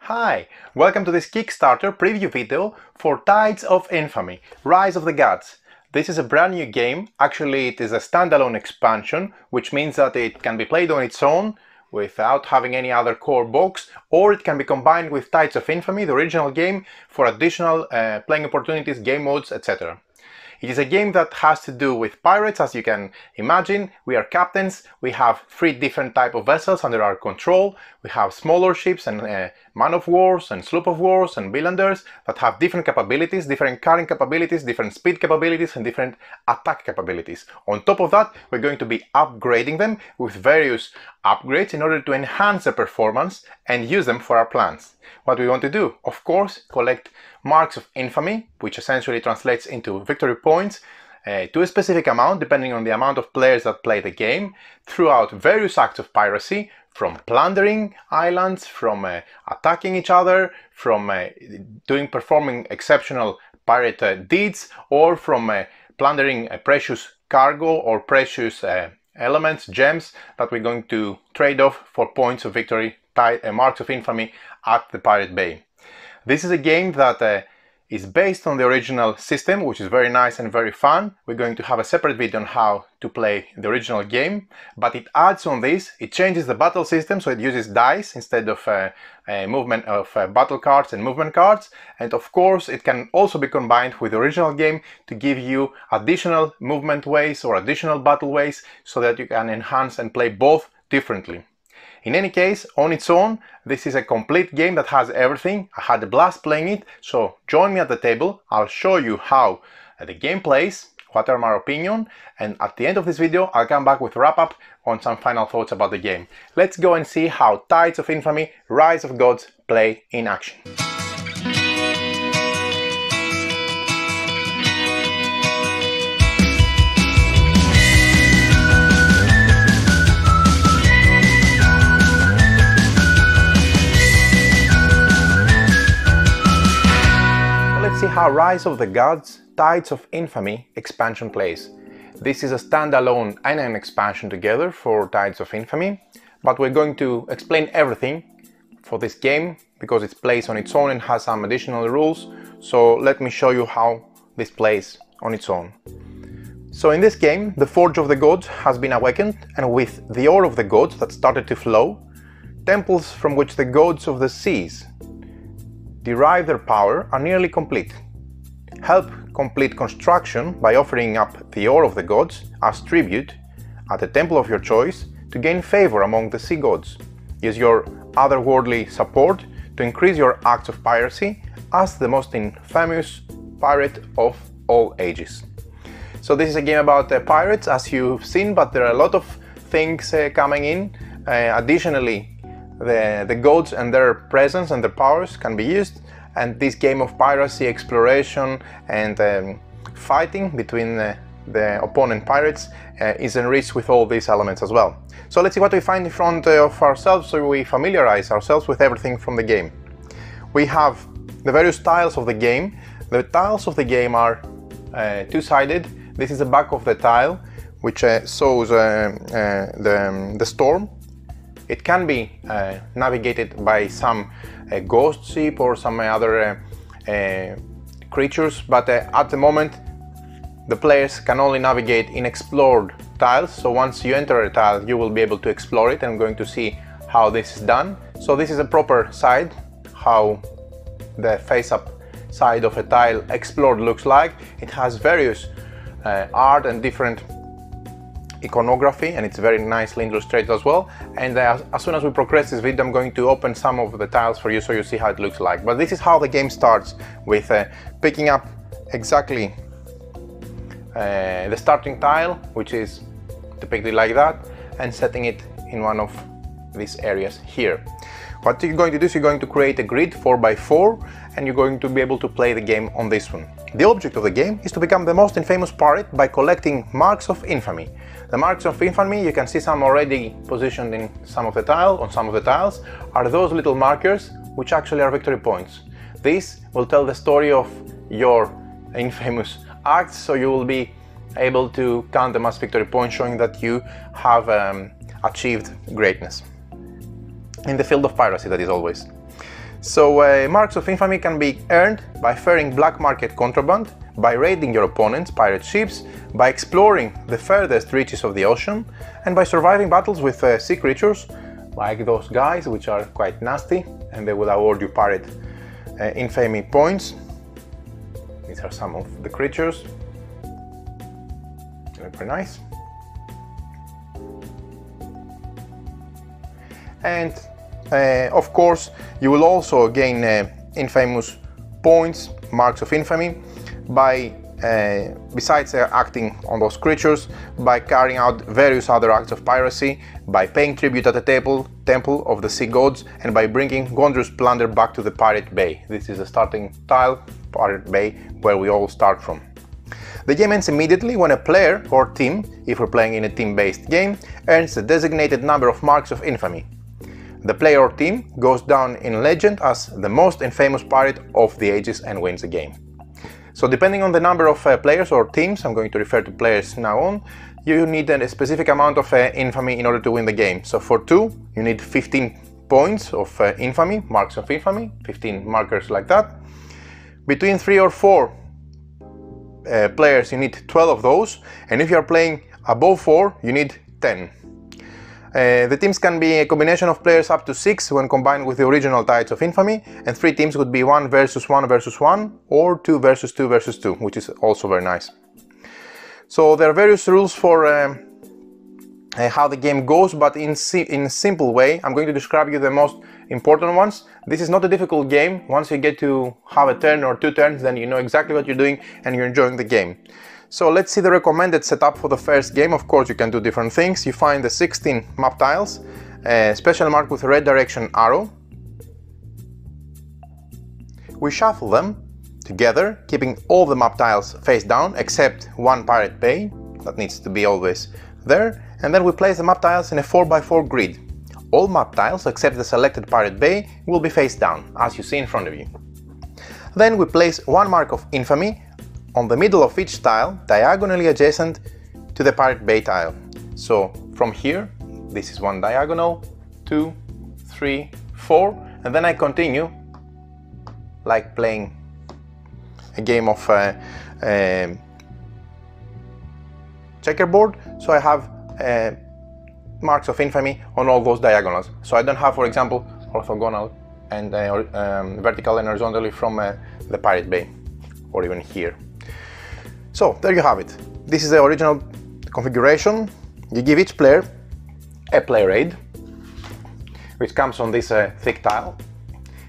Hi, welcome to this Kickstarter preview video for Tides of Infamy, Rise of the Gods. This is a brand new game. Actually, it is a standalone expansion, which means that it can be played on its own without having any other core box, or it can be combined with Tides of Infamy, the original game, for additional playing opportunities, game modes, etc. It is a game that has to do with pirates. As you can imagine, we are captains. We have 3 different types of vessels under our control. We have smaller ships and man-of-wars and sloop-of-wars and billanders that have different capabilities, different carrying capabilities, different speed capabilities and different attack capabilities. On top of that, we're going to be upgrading them with various upgrades in order to enhance their performance and use them for our plans. What we want to do, of course, collect marks of infamy, which essentially translates into victory points to a specific amount, depending on the amount of players that play the game, throughout various acts of piracy, from plundering islands, from attacking each other, from performing exceptional pirate deeds, or from plundering precious cargo or precious elements, gems, that we're going to trade off for points of victory, marks of infamy at the Pirate Bay. This is a game that is based on the original system, which is very nice and very fun. We're going to have a separate video on how to play the original game, but it adds on this. It changes the battle system, so it uses dice instead of movement of battle cards and movement cards, and of course it can also be combined with the original game to give you additional movement ways or additional battle ways, so that you can enhance and play both differently. In any case, on its own, this is a complete game that has everything. I had a blast playing it, so join me at the table. I'll show you how the game plays, what are my opinion, and at the end of this video I'll come back with a wrap-up on some final thoughts about the game. Let's go and see how Tides of Infamy, Rise of Gods play in action. Let's see how Rise of the Gods, Tides of Infamy expansion plays. This is a standalone and an expansion together for Tides of Infamy, but we're going to explain everything for this game because it plays on its own and has some additional rules. So let me show you how this plays on its own. So in this game, the Forge of the Gods has been awakened, and with the ore of the gods that started to flow, temples from which the gods of the seas derive their power are nearly complete. Help complete construction by offering up the ore of the gods as tribute at a temple of your choice to gain favor among the sea gods. Use your otherworldly support to increase your acts of piracy as the most infamous pirate of all ages. So this is a game about pirates, as you've seen, but there are a lot of things coming in. Additionally, the gods and their presence and their powers can be used, and this game of piracy, exploration and fighting between the opponent pirates is enriched with all these elements as well. So let's see what we find in front of ourselves, so we familiarize ourselves with everything from the game. We have the various tiles of the game. The tiles of the game are two-sided. This is the back of the tile, which shows the storm. It can be navigated by some ghost ship or some other creatures, but at the moment the players can only navigate in explored tiles. So once you enter a tile, you will be able to explore it, and I'm going to see how this is done. So this is a proper side, how the face-up side of a tile explored looks like. It has various art and different iconography, and it's very nicely illustrated as well. And as soon as we progress this video, I'm going to open some of the tiles for you so you see how it looks like. But this is how the game starts, with picking up exactly the starting tile, which is depicted like that, and setting it in one of these areas here. What you're going to do is you're going to create a grid 4x4, and you're going to be able to play the game on this one. The object of the game is to become the most infamous pirate by collecting marks of infamy. The marks of infamy, you can see some already positioned in some of the tiles, are those little markers which actually are victory points. This will tell the story of your infamous acts, so you will be able to count them as victory points, showing that you have achieved greatness in the field of piracy, that is always. So marks of infamy can be earned by ferrying black market contraband, by raiding your opponent's pirate ships, by exploring the furthest reaches of the ocean, and by surviving battles with sea creatures like those guys, which are quite nasty, and they will award you pirate infamy points. These are some of the creatures. They're pretty nice. And of course, you will also gain infamous points, marks of infamy, by besides acting on those creatures, by carrying out various other acts of piracy, by paying tribute at the temple of the sea gods, and by bringing Gondrew's plunder back to the Pirate Bay. This is the starting tile, Pirate Bay, where we all start from. The game ends immediately when a player or team, if we're playing in a team-based game, earns the designated number of marks of infamy. The player or team goes down in legend as the most infamous pirate of the ages and wins the game. So depending on the number of players or teams, I'm going to refer to players now on, you need a specific amount of infamy in order to win the game. So for 2, you need 15 points of infamy, marks of infamy, 15 markers like that. Between 3 or 4 players, you need 12 of those, and if you are playing above 4, you need 10. The teams can be a combination of players up to 6 when combined with the original Tides of Infamy, and 3 teams would be 1 versus 1 versus 1 or 2 versus 2 versus 2, which is also very nice. So there are various rules for how the game goes, but in a simple way I'm going to describe you the most important ones. This is not a difficult game. Once you get to have a turn or 2 turns, then you know exactly what you're doing and you're enjoying the game. So let's see the recommended setup for the first game. Of course, you can do different things. You find the 16 map tiles, special marked with a red direction arrow. We shuffle them together, keeping all the map tiles face down except one Pirate Bay. That needs to be always there. And then we place the map tiles in a 4x4 grid. All map tiles except the selected Pirate Bay will be face down, as you see in front of you. Then we place one mark of infamy on the middle of each tile, diagonally adjacent to the Pirate Bay tile. So from here, this is one diagonal, 2, 3, 4, and then I continue like playing a game of checkerboard. So I have marks of infamy on all those diagonals. So I don't have, for example, orthogonal and vertical and horizontally from the Pirate Bay, or even here. So there you have it. This is the original configuration. You give each player a player aid, which comes on this thick tile.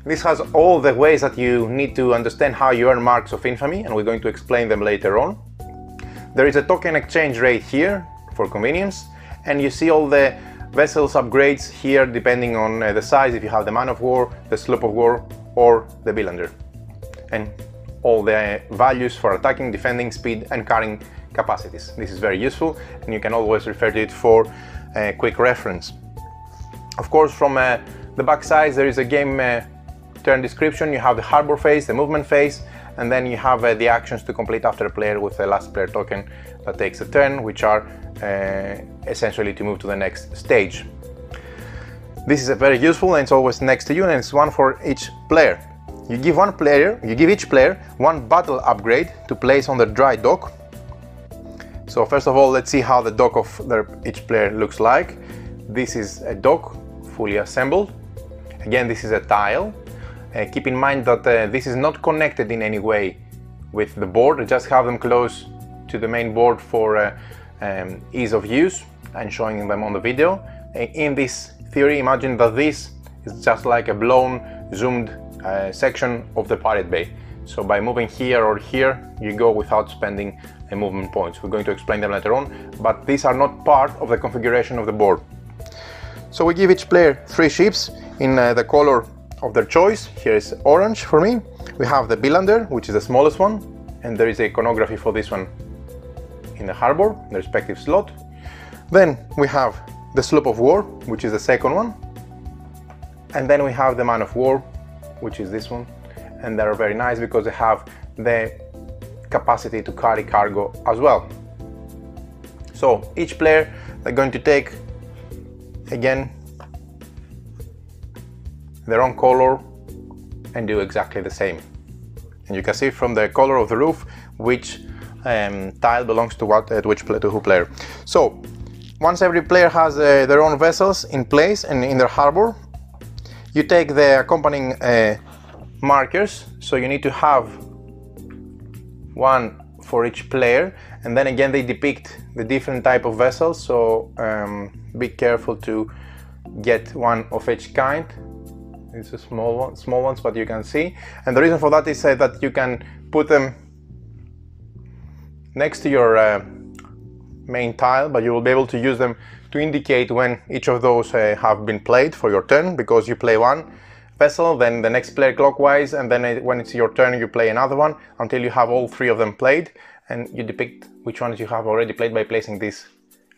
This has all the ways that you need to understand how you earn marks of infamy, and we're going to explain them later on. There is a token exchange rate here for convenience, and you see all the vessels upgrades here depending on the size, if you have the man of war, the sloop of war, or the Billander, and all the values for attacking, defending, speed and carrying capacities. This is very useful, and you can always refer to it for quick reference. Of course, from the back side there is a game turn description. You have the harbor phase, the movement phase, and then you have the actions to complete after a player with the last player token that takes a turn, which are essentially to move to the next stage. This is very useful, and it's always next to you, and it's one for each player. You give each player one battle upgrade to place on the dry dock. So first of all, let's see how the dock of each player looks like. This is a dock fully assembled. Again, this is a tile. Keep in mind that this is not connected in any way with the board. I just have them close to the main board for ease of use and showing them on the video. In this theory, imagine that this is just like a blown, zoomed section of the Pirate Bay. So by moving here or here, you go without spending movement points. We're going to explain them later on, but these are not part of the configuration of the board. So we give each player 3 ships in the color of their choice. Here is orange for me. We have the Billander, which is the smallest one, and there is a iconography for this one in the harbor, the respective slot. Then we have the sloop of war, which is the second one, and then we have the man of war, which is this one, and they're very nice because they have the capacity to carry cargo as well. So each player, they're going to take again their own color and do exactly the same. And you can see from the color of the roof which tile belongs to what, to who player. So once every player has their own vessels in place and in their harbor, you take the accompanying markers. So you need to have one for each player, and then again they depict the different type of vessels, so be careful to get one of each kind. It's a small ones, but you can see, and the reason for that is that you can put them next to your main tile, but you will be able to use them to indicate when each of those have been played for your turn, because you play one vessel, then the next player clockwise, and then when it's your turn you play another one until you have all three of them played, and you depict which ones you have already played by placing these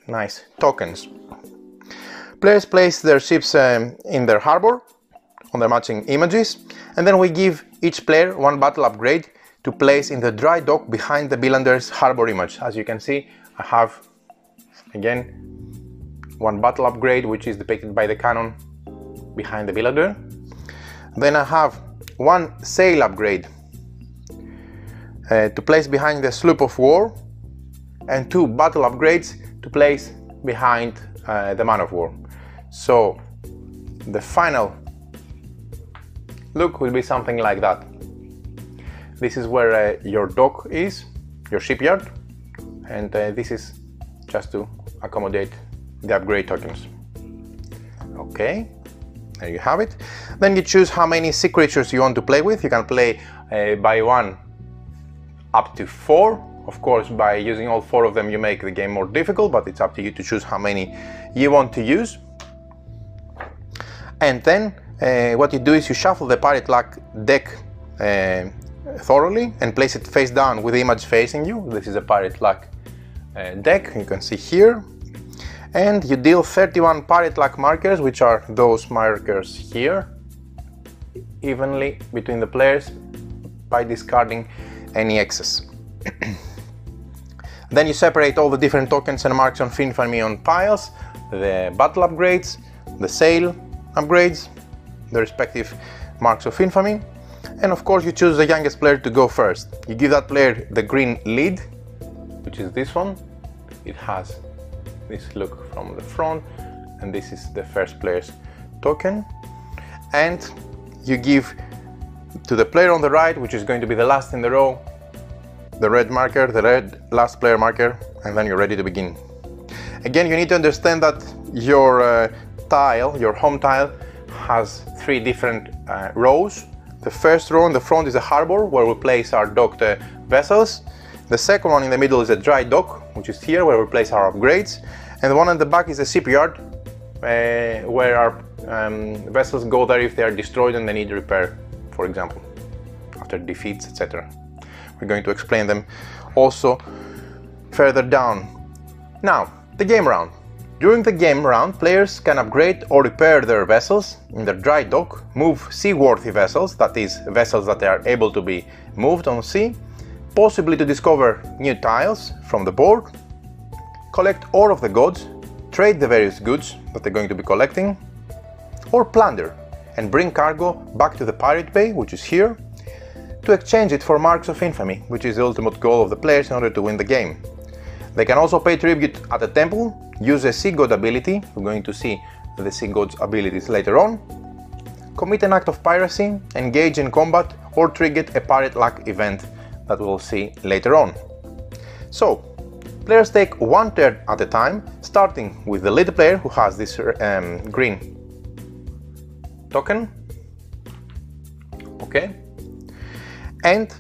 nice tokens. Players place their ships in their harbor on their matching images, and then we give each player one battle upgrade to place in the dry dock behind the Bilander's harbor image. As you can see, I have again one battle upgrade which is depicted by the cannon behind the Bilander. Then I have one sail upgrade to place behind the sloop of war, and two battle upgrades to place behind the man of war. So the final look will be something like that. This is where your dock is, your shipyard, and this is just to accommodate the upgrade tokens. Okay. There you have it. Then you choose how many sea creatures you want to play with. You can play by one up to 4. Of course, by using all 4 of them you make the game more difficult, but it's up to you to choose how many you want to use. And then what you do is you shuffle the pirate luck deck thoroughly and place it face down with the image facing you. This is a pirate luck deck, you can see here. And you deal 31 pirate luck markers, which are those markers here, evenly between the players by discarding any excess. Then you separate all the different tokens and marks on Infamy on piles, the battle upgrades, the sail upgrades, the respective marks of Infamy, and of course you choose the youngest player to go first. You give that player the green lead, which is this one. It has this look from the front, and this is the first player's token, and you give to the player on the right, which is going to be the last in the row, the red marker, the red last player marker, and then you're ready to begin. Again, you need to understand that your tile, your home tile, has 3 different rows. The first row in the front is a harbor where we place our docked vessels. The second one in the middle is a dry dock, which is here where we place our upgrades, and the one at the back is a shipyard where our vessels go there if they are destroyed and they need repair, for example, after defeats, etc. We're going to explain them also further down. Now, the game round. During the game round, players can upgrade or repair their vessels in their dry dock, move seaworthy vessels, that is, vessels that are able to be moved on sea, possibly to discover new tiles from the board, collect ore of the gods, trade the various goods that they're going to be collecting, or plunder and bring cargo back to the pirate bay, which is here, to exchange it for marks of infamy, which is the ultimate goal of the players in order to win the game. They can also pay tribute at a temple, use a sea god ability, we're going to see the sea god's abilities later on, commit an act of piracy, engage in combat, or trigger a pirate luck event that we'll see later on. So, players take one turn at a time, starting with the lead player who has this green token, okay, and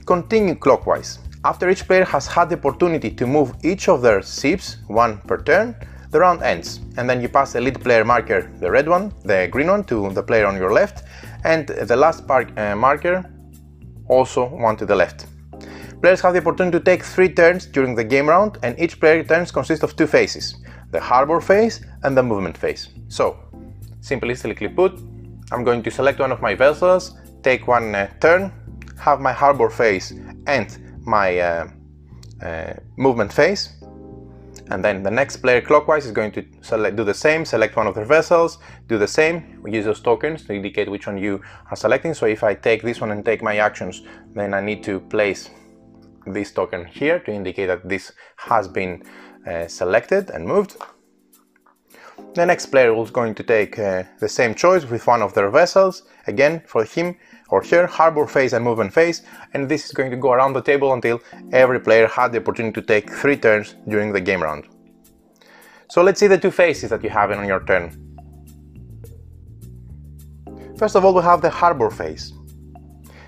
continue clockwise. After each player has had the opportunity to move each of their ships, one per turn, the round ends, and then you pass the lead player marker, the red one, the green one, to the player on your left, and the last marker, also one to the left. Players have the opportunity to take 3 turns during the game round, and each player turns consist of 2 phases, the harbor phase and the movement phase. So, simplistically put, I'm going to select one of my vessels, take one turn, have my harbor phase and my movement phase, and then the next player clockwise is going to do the same, select one of their vessels, do the same. We use those tokens to indicate which one you are selecting. So if I take this one and take my actions, then I need to place this token here to indicate that this has been selected and moved. The next player is going to take the same choice with one of their vessels, again for him or her, harbor phase and movement phase, and this is going to go around the table until every player had the opportunity to take 3 turns during the game round. So let's see the 2 phases that you have on your turn. First of all, we have the harbor phase.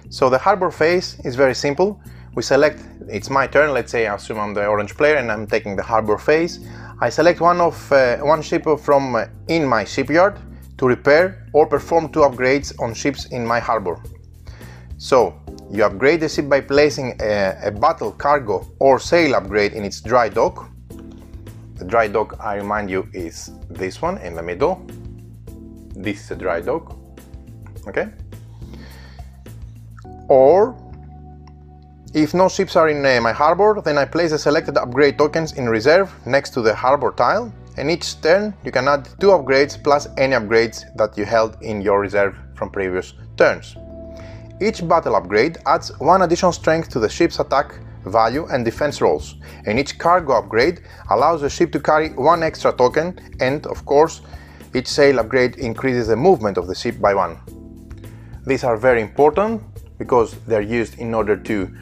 So the harbor phase is very simple. We select, it's my turn, let's say I assume I'm the orange player and I'm taking the harbor phase. I select one ship from in my shipyard to repair or perform 2 upgrades on ships in my harbor. So you upgrade the ship by placing a battle, cargo or sail upgrade in its dry dock. The dry dock, I remind you, is this one in the middle. This is a dry dock, okay? Or if no ships are in my harbor, then I place the selected upgrade tokens in reserve next to the harbor tile, and each turn you can add 2 upgrades plus any upgrades that you held in your reserve from previous turns. Each battle upgrade adds 1 additional strength to the ship's attack value and defense rolls, and each cargo upgrade allows the ship to carry 1 extra token, and of course each sail upgrade increases the movement of the ship by 1. These are very important because they're used in order to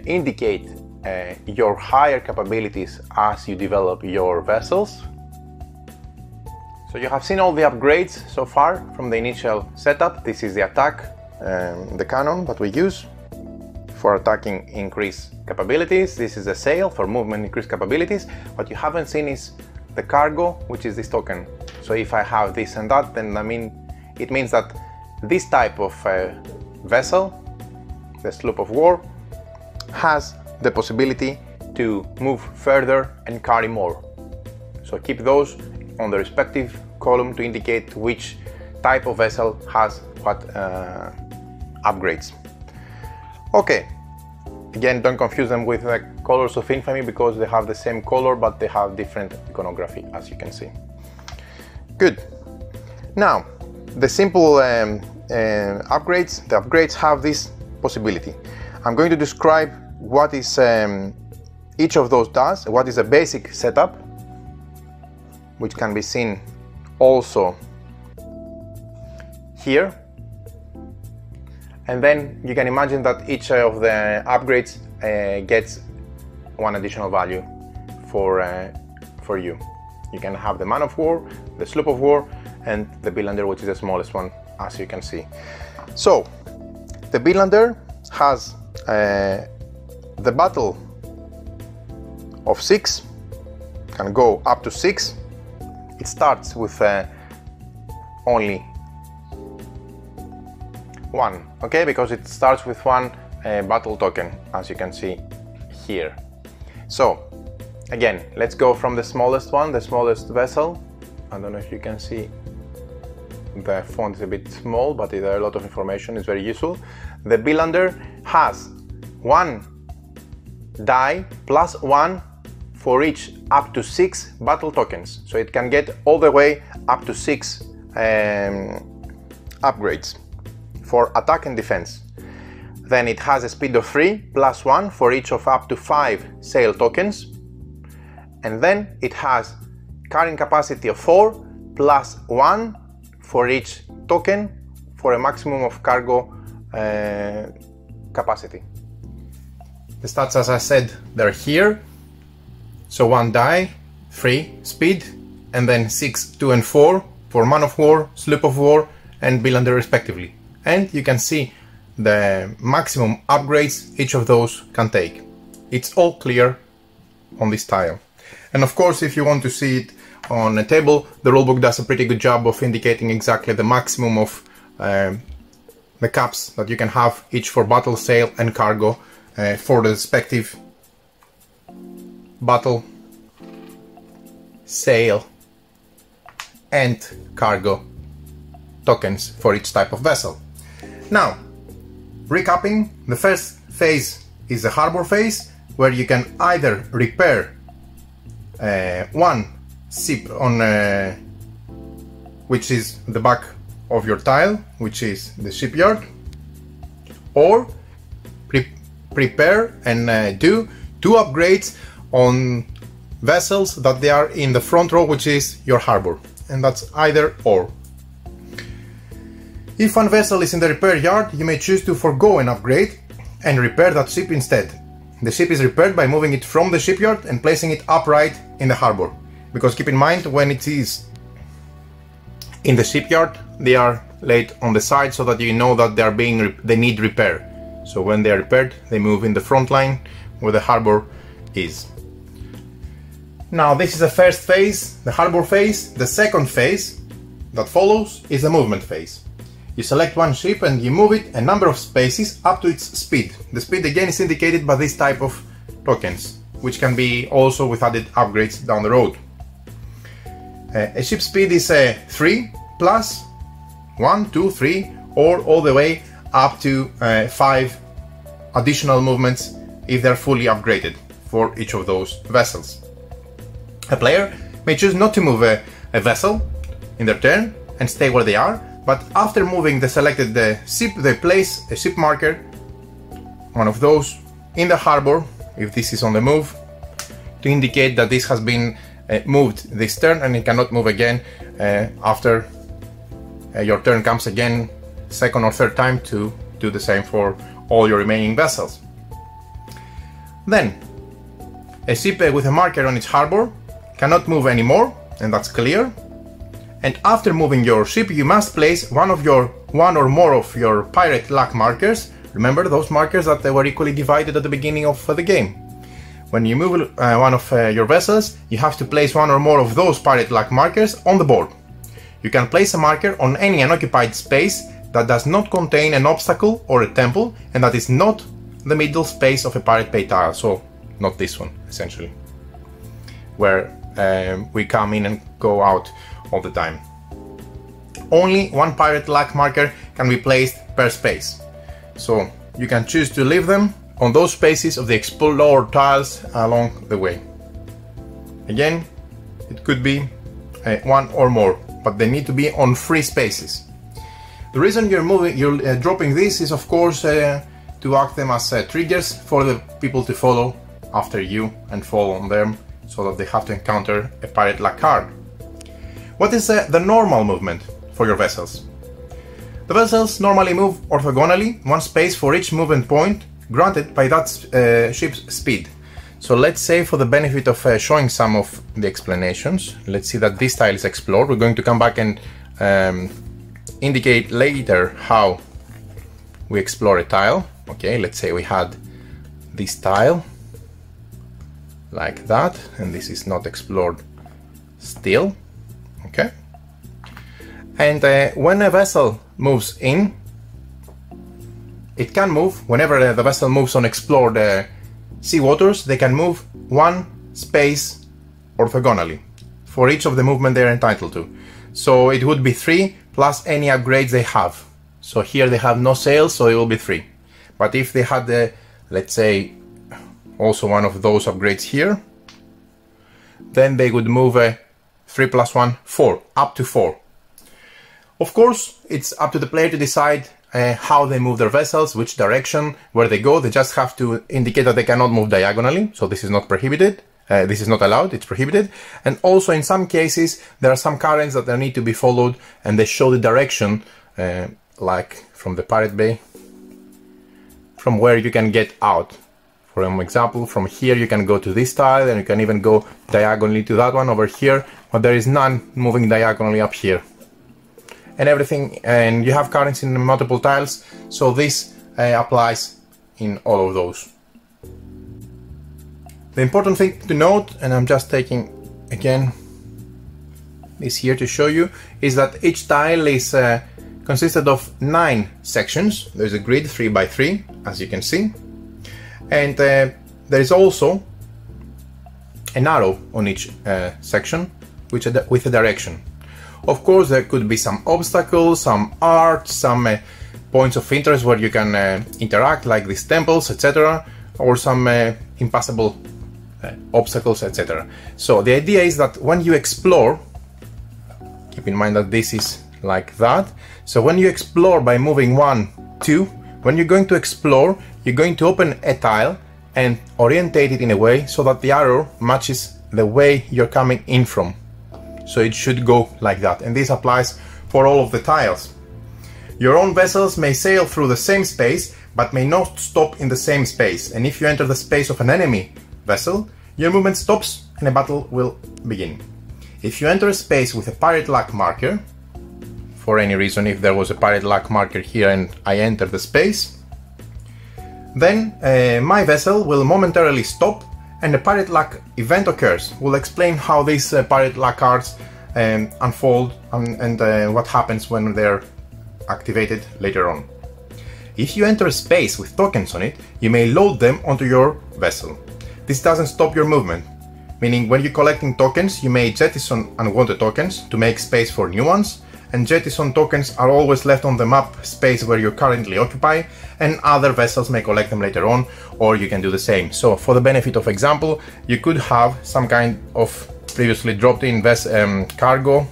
indicate your higher capabilities as you develop your vessels. So you have seen all the upgrades so far from the initial setup. This is the attack, the cannon that we use for attacking increased capabilities. This is the sail for movement increased capabilities. What you haven't seen is the cargo, which is this token. So if I have this and that, then it means that this type of vessel, the sloop of war, has the possibility to move further and carry more. So keep those on the respective column to indicate which type of vessel has what upgrades. Okay, again, don't confuse them with the colors of Infamy because they have the same color but they have different iconography, as you can see. Good. Now, the simple upgrades, the upgrades have this possibility. I'm going to describe what is each of those does, what is a basic setup, which can be seen also here. And then you can imagine that each of the upgrades gets 1 additional value for you. You can have the man of war, the sloop of war, and the Billander, which is the smallest one, as you can see. So the Billander has the battle of 6, can go up to 6. It starts with only 1, okay, because it starts with 1 battle token, as you can see here. So again, let's go from the smallest one, the smallest vessel. I don't know if you can see, the font is a bit small, but there are a lot of information, it's very useful. The Billander has 1 die plus 1 for each up to 6 battle tokens, so it can get all the way up to 6 upgrades for attack and defense. Then it has a speed of 3 plus 1 for each of up to 5 sail tokens, and then it has carrying capacity of 4 plus 1 for each token for a maximum of cargo capacity. The stats, as I said, they're here. So 1 die, 3 speed, and then 6, 2 and 4 for man of war, sloop of war and Billander respectively. And you can see the maximum upgrades each of those can take. It's all clear on this tile. And of course, if you want to see it on a table, the rulebook does a pretty good job of indicating exactly the maximum of the caps that you can have, each for battle, sail and cargo, for the respective battle, sail and cargo tokens for each type of vessel. Now, recapping, the first phase is the harbor phase, where you can either repair one ship on which is the back of your tile, which is the shipyard, or prepare and do 2 upgrades on vessels that they are in the front row, which is your harbor, and that's either or. If one vessel is in the repair yard, you may choose to forego an upgrade and repair that ship instead. The ship is repaired by moving it from the shipyard and placing it upright in the harbor, because keep in mind, when it is in the shipyard, they are laid on the side so that you know that they need repair. So when they are repaired, they move in the front line where the harbor is. Now this is the first phase, the harbor phase. The second phase that follows is the movement phase. You select one ship and you move it a number of spaces up to its speed. The speed again is indicated by this type of tokens, which can be also with added upgrades down the road. A ship speed is 3 plus 1, 2, 3, or all the way up to 5 additional movements if they're fully upgraded for each of those vessels. A player may choose not to move a vessel in their turn and stay where they are, but after moving the selected ship, they place a ship marker, one of those, in the harbor, if this is on the move, to indicate that this has been moved this turn and it cannot move again after your turn comes again, second or third time, to do the same for all your remaining vessels. Then, a ship with a marker on its harbor cannot move anymore, and that's clear. And after moving your ship, you must place one or more of your pirate luck markers. Remember those markers that they were equally divided at the beginning of the game. When you move one of your vessels, you have to place one or more of those pirate luck markers on the board. You can place a marker on any unoccupied space that does not contain an obstacle or a temple, and that is not the middle space of a pirate bay tile, so not this one, essentially, where we come in and go out all the time. Only one pirate luck marker can be placed per space, so you can choose to leave them on those spaces of the explorer tiles along the way. Again, it could be one or more, but they need to be on free spaces. The reason you're dropping this is, of course, to act them as triggers for the people to follow after you and fall on them, so that they have to encounter a pirate luck card. What is the normal movement for your vessels? The vessels normally move orthogonally, one space for each movement point granted by that ship's speed. So let's say, for the benefit of showing some of the explanations, let's see that this tile is explored. We're going to come back and indicate later how we explore a tile. Okay, let's say we had this tile like that, and this is not explored still. Okay, and when a vessel moves in, it can move, whenever the vessel moves on explored sea waters, they can move one space orthogonally for each of the movement they're entitled to. So it would be 3 plus any upgrades they have. So here they have no sails, so it will be 3. But if they had, let's say, also one of those upgrades here, then they would move 3 plus 1, 4, up to 4. Of course, it's up to the player to decide how they move their vessels, which direction, where they go. They just have to indicate that they cannot move diagonally, so this is not prohibited. This is not allowed, it's prohibited. And also, in some cases, there are some currents that need to be followed, and they show the direction, like from the Pirate Bay, from where you can get out. For example, from here you can go to this tile, and you can even go diagonally to that one over here, but there is none moving diagonally up here. And everything, and you have currents in multiple tiles, so this applies in all of those. The important thing to note, and I'm just taking again this here to show you, is that each tile is consisted of 9 sections. There's a grid 3 by 3, as you can see, and there is also an arrow on each section with a direction. Of course, there could be some obstacles, some art, some points of interest where you can interact, like these temples, etc., or some impassable obstacles, etc. So the idea is that when you explore, keep in mind that this is like that. So when you explore by moving 1, 2, when you're going to explore, you're going to open a tile and orientate it in a way so that the arrow matches the way you're coming in from. So it should go like that, and this applies for all of the tiles. Your own vessels may sail through the same space, but may not stop in the same space, and if you enter the space of an enemy vessel, your movement stops and a battle will begin. If you enter a space with a pirate luck marker, for any reason, if there was a pirate luck marker here and I enter the space, then my vessel will momentarily stop and a pirate luck event occurs. We'll explain how these pirate luck cards unfold and what happens when they're activated later on. If you enter a space with tokens on it, you may load them onto your vessel. This doesn't stop your movement, meaning when you're collecting tokens, you may jettison unwanted tokens to make space for new ones, and jettison tokens are always left on the map space where you currently occupy, and other vessels may collect them later on, or you can do the same. So for the benefit of example, you could have some kind of previously dropped in cargo,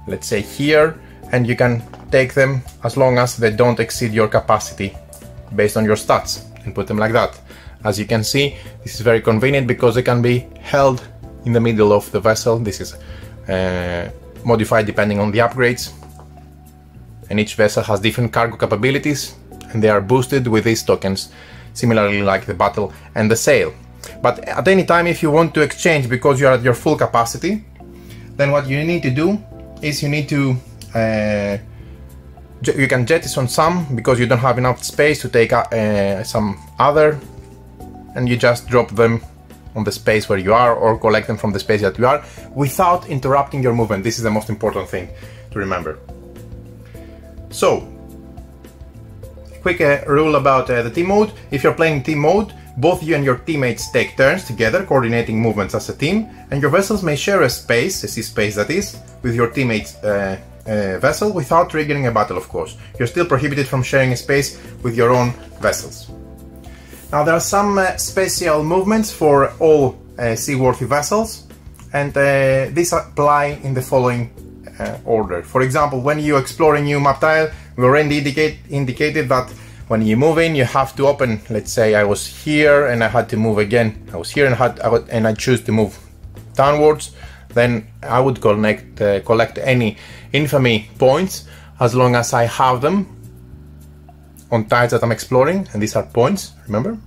let's say here, and you can take them as long as they don't exceed your capacity based on your stats, and put them like that. As you can see, this is very convenient because they can be held in the middle of the vessel. This is modified depending on the upgrades, and each vessel has different cargo capabilities and they are boosted with these tokens, similarly like the battle and the sail. But at any time, if you want to exchange because you are at your full capacity, then what you need to do is you need to you can jettison some because you don't have enough space to take some other, and you just drop them on the space where you are, or collect them from the space that you are, without interrupting your movement. This is the most important thing to remember. So, quick rule about the team mode. If you're playing team mode, both you and your teammates take turns together coordinating movements as a team, and your vessels may share a space, a sea space that is, with your teammate's vessel without triggering a battle, of course. You're still prohibited from sharing a space with your own vessels. Now there are some special movements for all seaworthy vessels, and these apply in the following order. For example, when you explore a new map tile, we already indicated that when you move in, you have to open. Let's say I was here and I had to move again. I was here and I choose to move downwards. Then I would collect any infamy points as long as I have them on tiles that I'm exploring, and these are points, remember?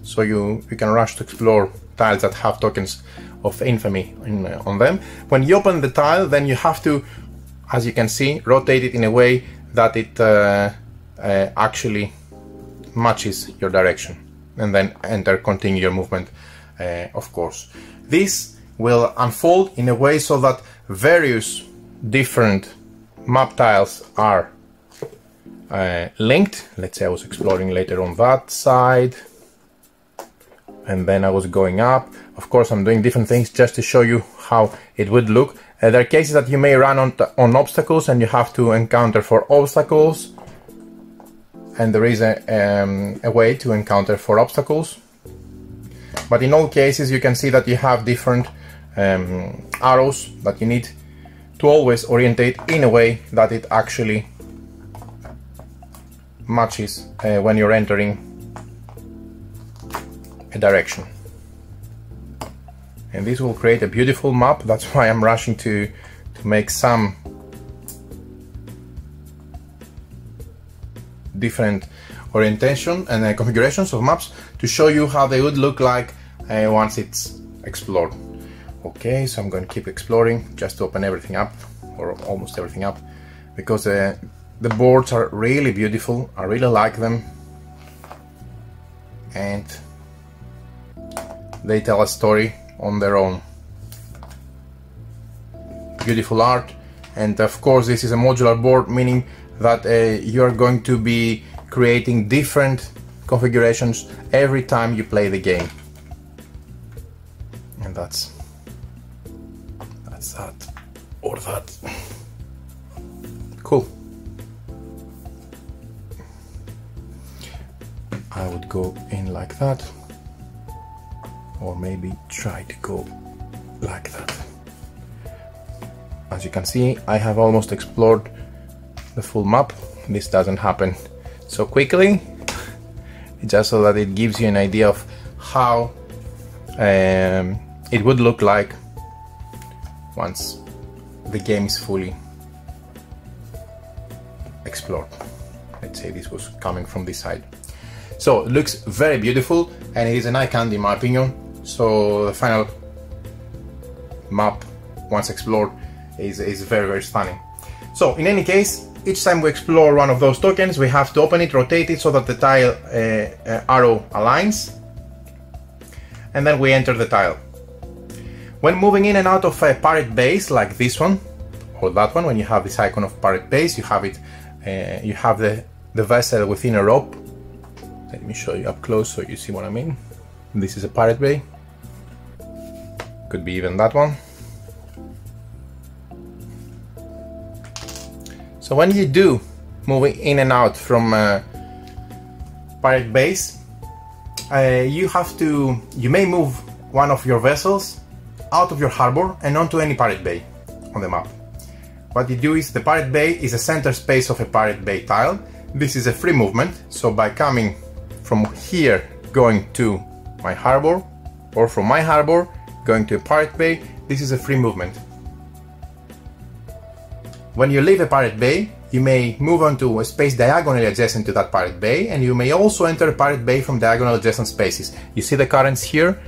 So you can rush to explore tiles that have tokens of infamy on them. When you open the tile, then you have to, as you can see, rotate it in a way that it actually matches your direction, and then continue your movement, of course. This will unfold in a way so that various different map tiles are linked. Let's say I was exploring later on that side, and then I was going up. Of course, I'm doing different things just to show you how it would look. There are cases that you may run on obstacles and you have to encounter for obstacles, and there is a way to encounter for obstacles. But in all cases, you can see that you have different arrows that you need to always orientate in a way that it actually matches when you're entering a direction. And this will create a beautiful map. That's why I'm rushing to make some different orientation and configurations of maps to show you how they would look like once it's explored. Okay, so I'm going to keep exploring just to open everything up, or almost everything up, because the boards are really beautiful. I really like them, and they tell a story on their own. Beautiful art, and of course this is a modular board, meaning that you are going to be creating different configurations every time you play the game. And that's that, or that. Cool. I would go in like that. or maybe try to go like that. As you can see, I have almost explored the full map. This doesn't happen so quickly, just so that it gives you an idea of how it would look like once the game is fully explored. Let's say this was coming from this side. So it looks very beautiful, and it is an eye candy in my opinion. So the final map, once explored, is very, very stunning. So in any case, each time we explore one of those tokens, we have to open it, rotate it so that the tile arrow aligns, and then we enter the tile. When moving in and out of a pirate base like this one or that one, when you have this icon of pirate base, you have it. You have the vessel within a rope. Let me show you up close so you see what I mean. This is a pirate bay. Could be even that one. So when you do moving in and out from pirate base, you may move one of your vessels out of your harbor and onto any pirate bay on the map. What you do is, the pirate bay is a center space of a pirate bay tile. This is a free movement, so by coming from here going to my harbor, or from my harbor going to a pirate bay, this is a free movement. When you leave a pirate bay, you may move onto a space diagonally adjacent to that pirate bay, and you may also enter a pirate bay from diagonal adjacent spaces. You see the currents here?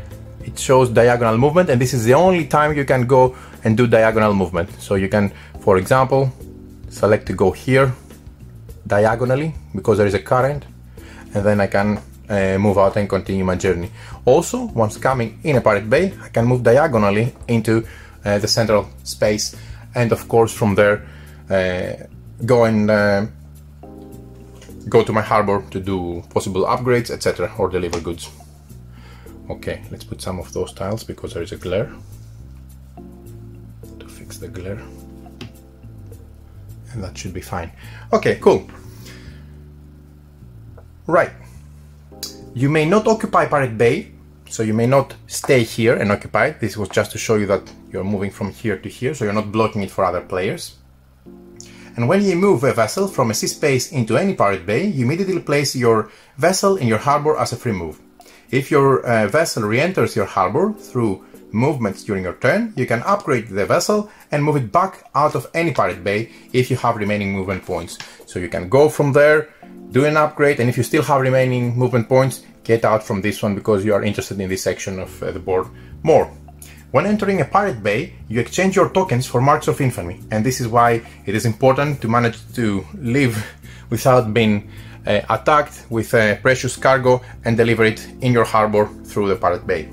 It shows diagonal movement, and this is the only time you can go and do diagonal movement. So you can, for example, select to go here diagonally because there is a current, and then I can move out and continue my journey. Also, once coming in a pirate bay, I can move diagonally into the central space, and of course from there go to my harbor to do possible upgrades, etc., or deliver goods. Okay, let's put some of those tiles because there is a glare. To fix the glare. And that should be fine. Okay, cool. Right. You may not occupy Pirate Bay, so you may not stay here and occupy it. This was just to show you that you're moving from here to here, so you're not blocking it for other players. And when you move a vessel from a sea space into any Pirate Bay, you immediately place your vessel in your harbor as a free move. If your vessel re-enters your harbor through movements during your turn, you can upgrade the vessel and move it back out of any Pirate Bay if you have remaining movement points. So you can go from there, do an upgrade, and if you still have remaining movement points, get out from this one because you are interested in this section of the board more. When entering a Pirate Bay, you exchange your tokens for marks of infamy, and this is why it is important to manage to live without being attacked with precious cargo and deliver it in your harbor through the Pirate Bay.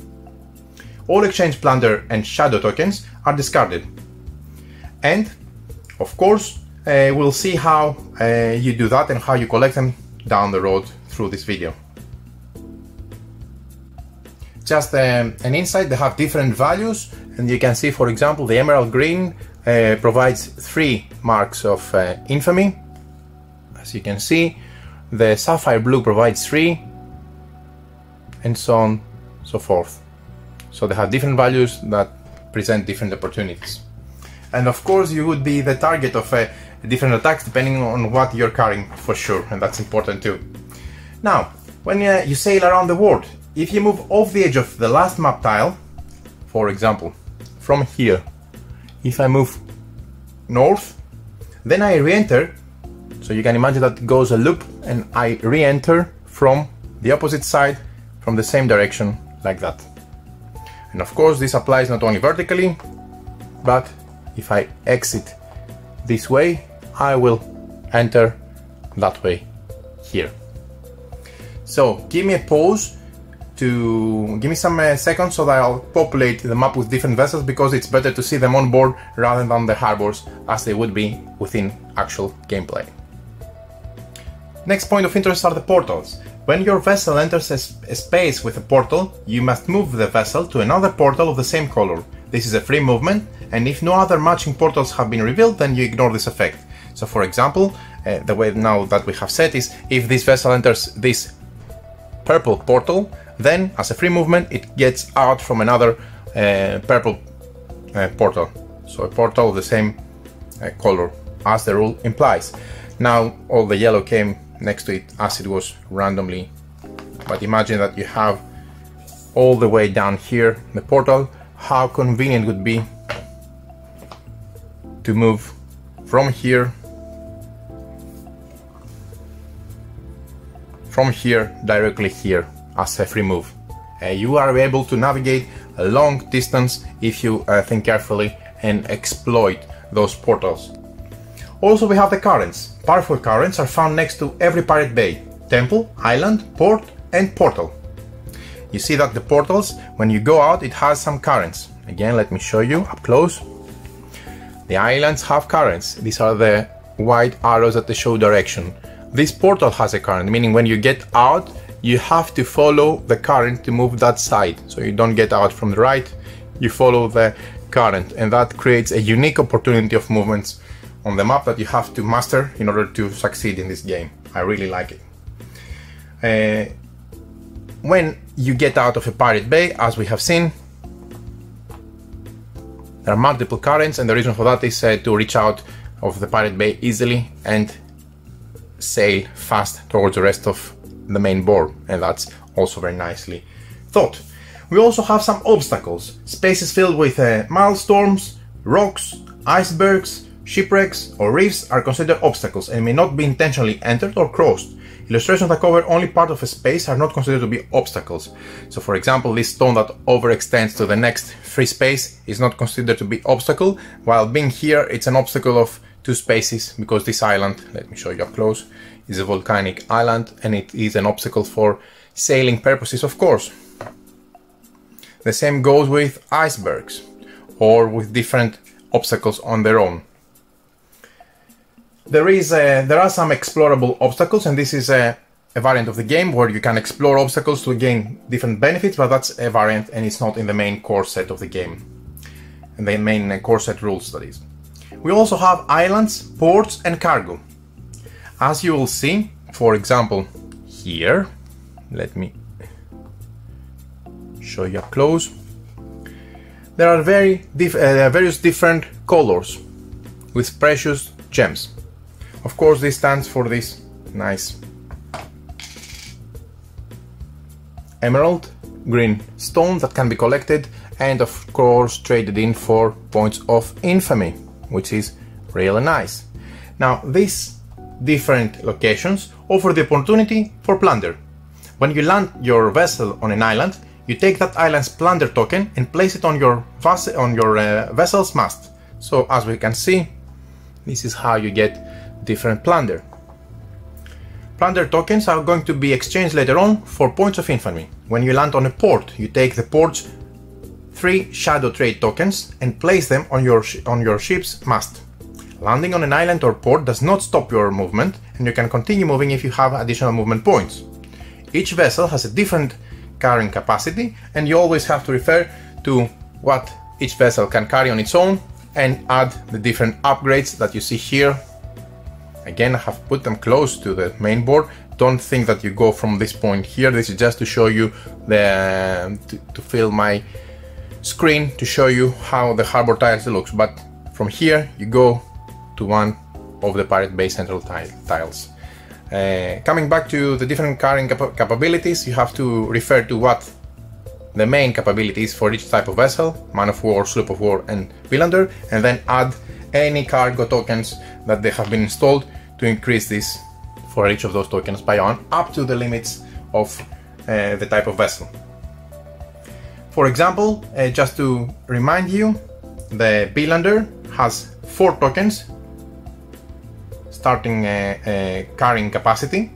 All exchange plunder and shadow tokens are discarded. And, of course, we'll see how you do that and how you collect them down the road through this video. Just an insight, they have different values, and you can see, for example, the emerald green provides 3 marks of infamy, as you can see. The sapphire blue provides 3, and so on, so forth. So they have different values that present different opportunities. And of course you would be the target of different attacks depending on what you're carrying, for sure, and that's important too. Now, when you sail around the world, if you move off the edge of the last map tile, for example, from here, if I move north, then I re-enter. So you can imagine that it goes a loop and I re-enter from the opposite side, from the same direction, like that. And of course this applies not only vertically, but if I exit this way, I will enter that way here. So give me a pause to give me some seconds so that I'll populate the map with different vessels, because it's better to see them on board rather than the harbors as they would be within actual gameplay. Next point of interest are the portals. When your vessel enters a space with a portal, you must move the vessel to another portal of the same color. This is a free movement, and if no other matching portals have been revealed, then you ignore this effect. So for example, the way now that we have set is, if this vessel enters this purple portal, then as a free movement it gets out from another purple portal. So a portal of the same color as the rule implies. Now all the yellow came next to it as it was randomly, but imagine that you have all the way down here the portal. How convenient it would be to move from here directly here as a free move. You are able to navigate a long distance if you think carefully and exploit those portals. Also, we have the currents. Powerful currents are found next to every pirate bay, temple, island, port and portal. You see that the portals, when you go out, it has some currents. Again, let me show you up close. The islands have currents. These are the white arrows that they show direction. This portal has a current, meaning when you get out, you have to follow the current to move that side. So you don't get out from the right, you follow the current, and that creates a unique opportunity of movements on the map that you have to master in order to succeed in this game. I really like it. When you get out of a pirate bay, as we have seen, there are multiple currents, and the reason for that is to reach out of the pirate bay easily and sail fast towards the rest of the main board, and that's also very nicely thought. We also have some obstacles. Spaces filled with maelstorms, rocks, icebergs, shipwrecks or reefs are considered obstacles and may not be intentionally entered or crossed. Illustrations that cover only part of a space are not considered to be obstacles. So for example, this stone that overextends to the next free space is not considered to be obstacle, while being here it's an obstacle of 2 spaces, because this island, let me show you up close, is a volcanic island and it is an obstacle for sailing purposes, of course. The same goes with icebergs or with different obstacles on their own. There are some explorable obstacles, and this is a variant of the game where you can explore obstacles to gain different benefits, but that's a variant and it's not in the main core set of the game, and the main core set rules, that is. We also have islands, ports and cargo. As you will see, for example, here, let me show you up close, there are various different colors with precious gems. Of course, this stands for this nice emerald green stone that can be collected and of course traded in for points of infamy, which is really nice. Now, these different locations offer the opportunity for plunder. When you land your vessel on an island, you take that island's plunder token and place it on your vessel's mast. So as we can see, this is how you get different plunder. Plunder tokens are going to be exchanged later on for points of infamy. When you land on a port, you take the port's 3 shadow trade tokens and place them on your ship's mast. Landing on an island or port does not stop your movement, and you can continue moving if you have additional movement points. Each vessel has a different carrying capacity, and you always have to refer to what each vessel can carry on its own and add the different upgrades that you see here. Again, I have put them close to the main board. Don't think that you go from this point here. This is just to show you to fill my screen to show you how the harbor tiles looks. But from here you go to one of the pirate bay central tiles. Coming back to the different carrying capabilities, you have to refer to what the main capability is for each type of vessel: man of war, sloop of war and villander, and then add any cargo tokens that they have been installed to increase this for each of those tokens by 1 up to the limits of the type of vessel. For example, just to remind you, the villander has 4 tokens starting carrying capacity.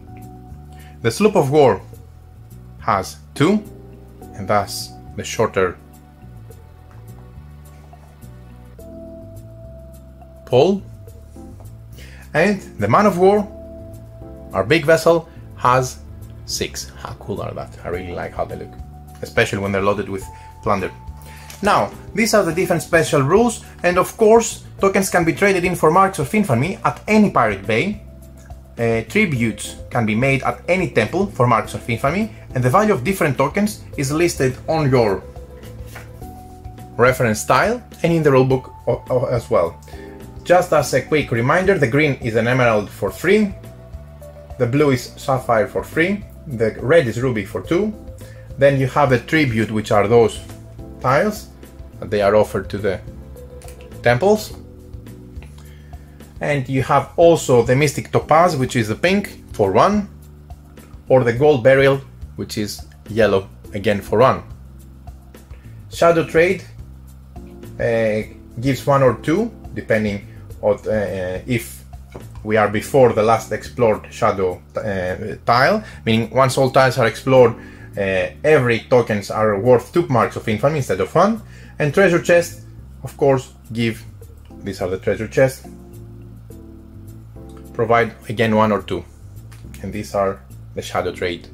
The sloop of war has 2, and thus the shorter pole. And the man of war, our big vessel, has 6. How cool are that? I really like how they look, especially when they're loaded with plunder. Now, these are the different special rules, and of course tokens can be traded in for marks of infamy at any pirate bay, tributes can be made at any temple for marks of infamy, and the value of different tokens is listed on your reference tile and in the rulebook as well. Just as a quick reminder, the green is an emerald for 3, the blue is sapphire for 3, the red is ruby for 2, then you have the tribute, which are those tiles, and they are offered to the temples. And you have also the mystic topaz, which is the pink for 1, or the gold beryl, which is yellow again for 1. Shadow trade gives 1 or 2 depending on if we are before the last explored shadow tile, meaning once all tiles are explored, every tokens are worth 2 marks of infamy instead of 1. And treasure chests, of course, give, these are the treasure chests, provide again 1 or 2, and these are the shadow trade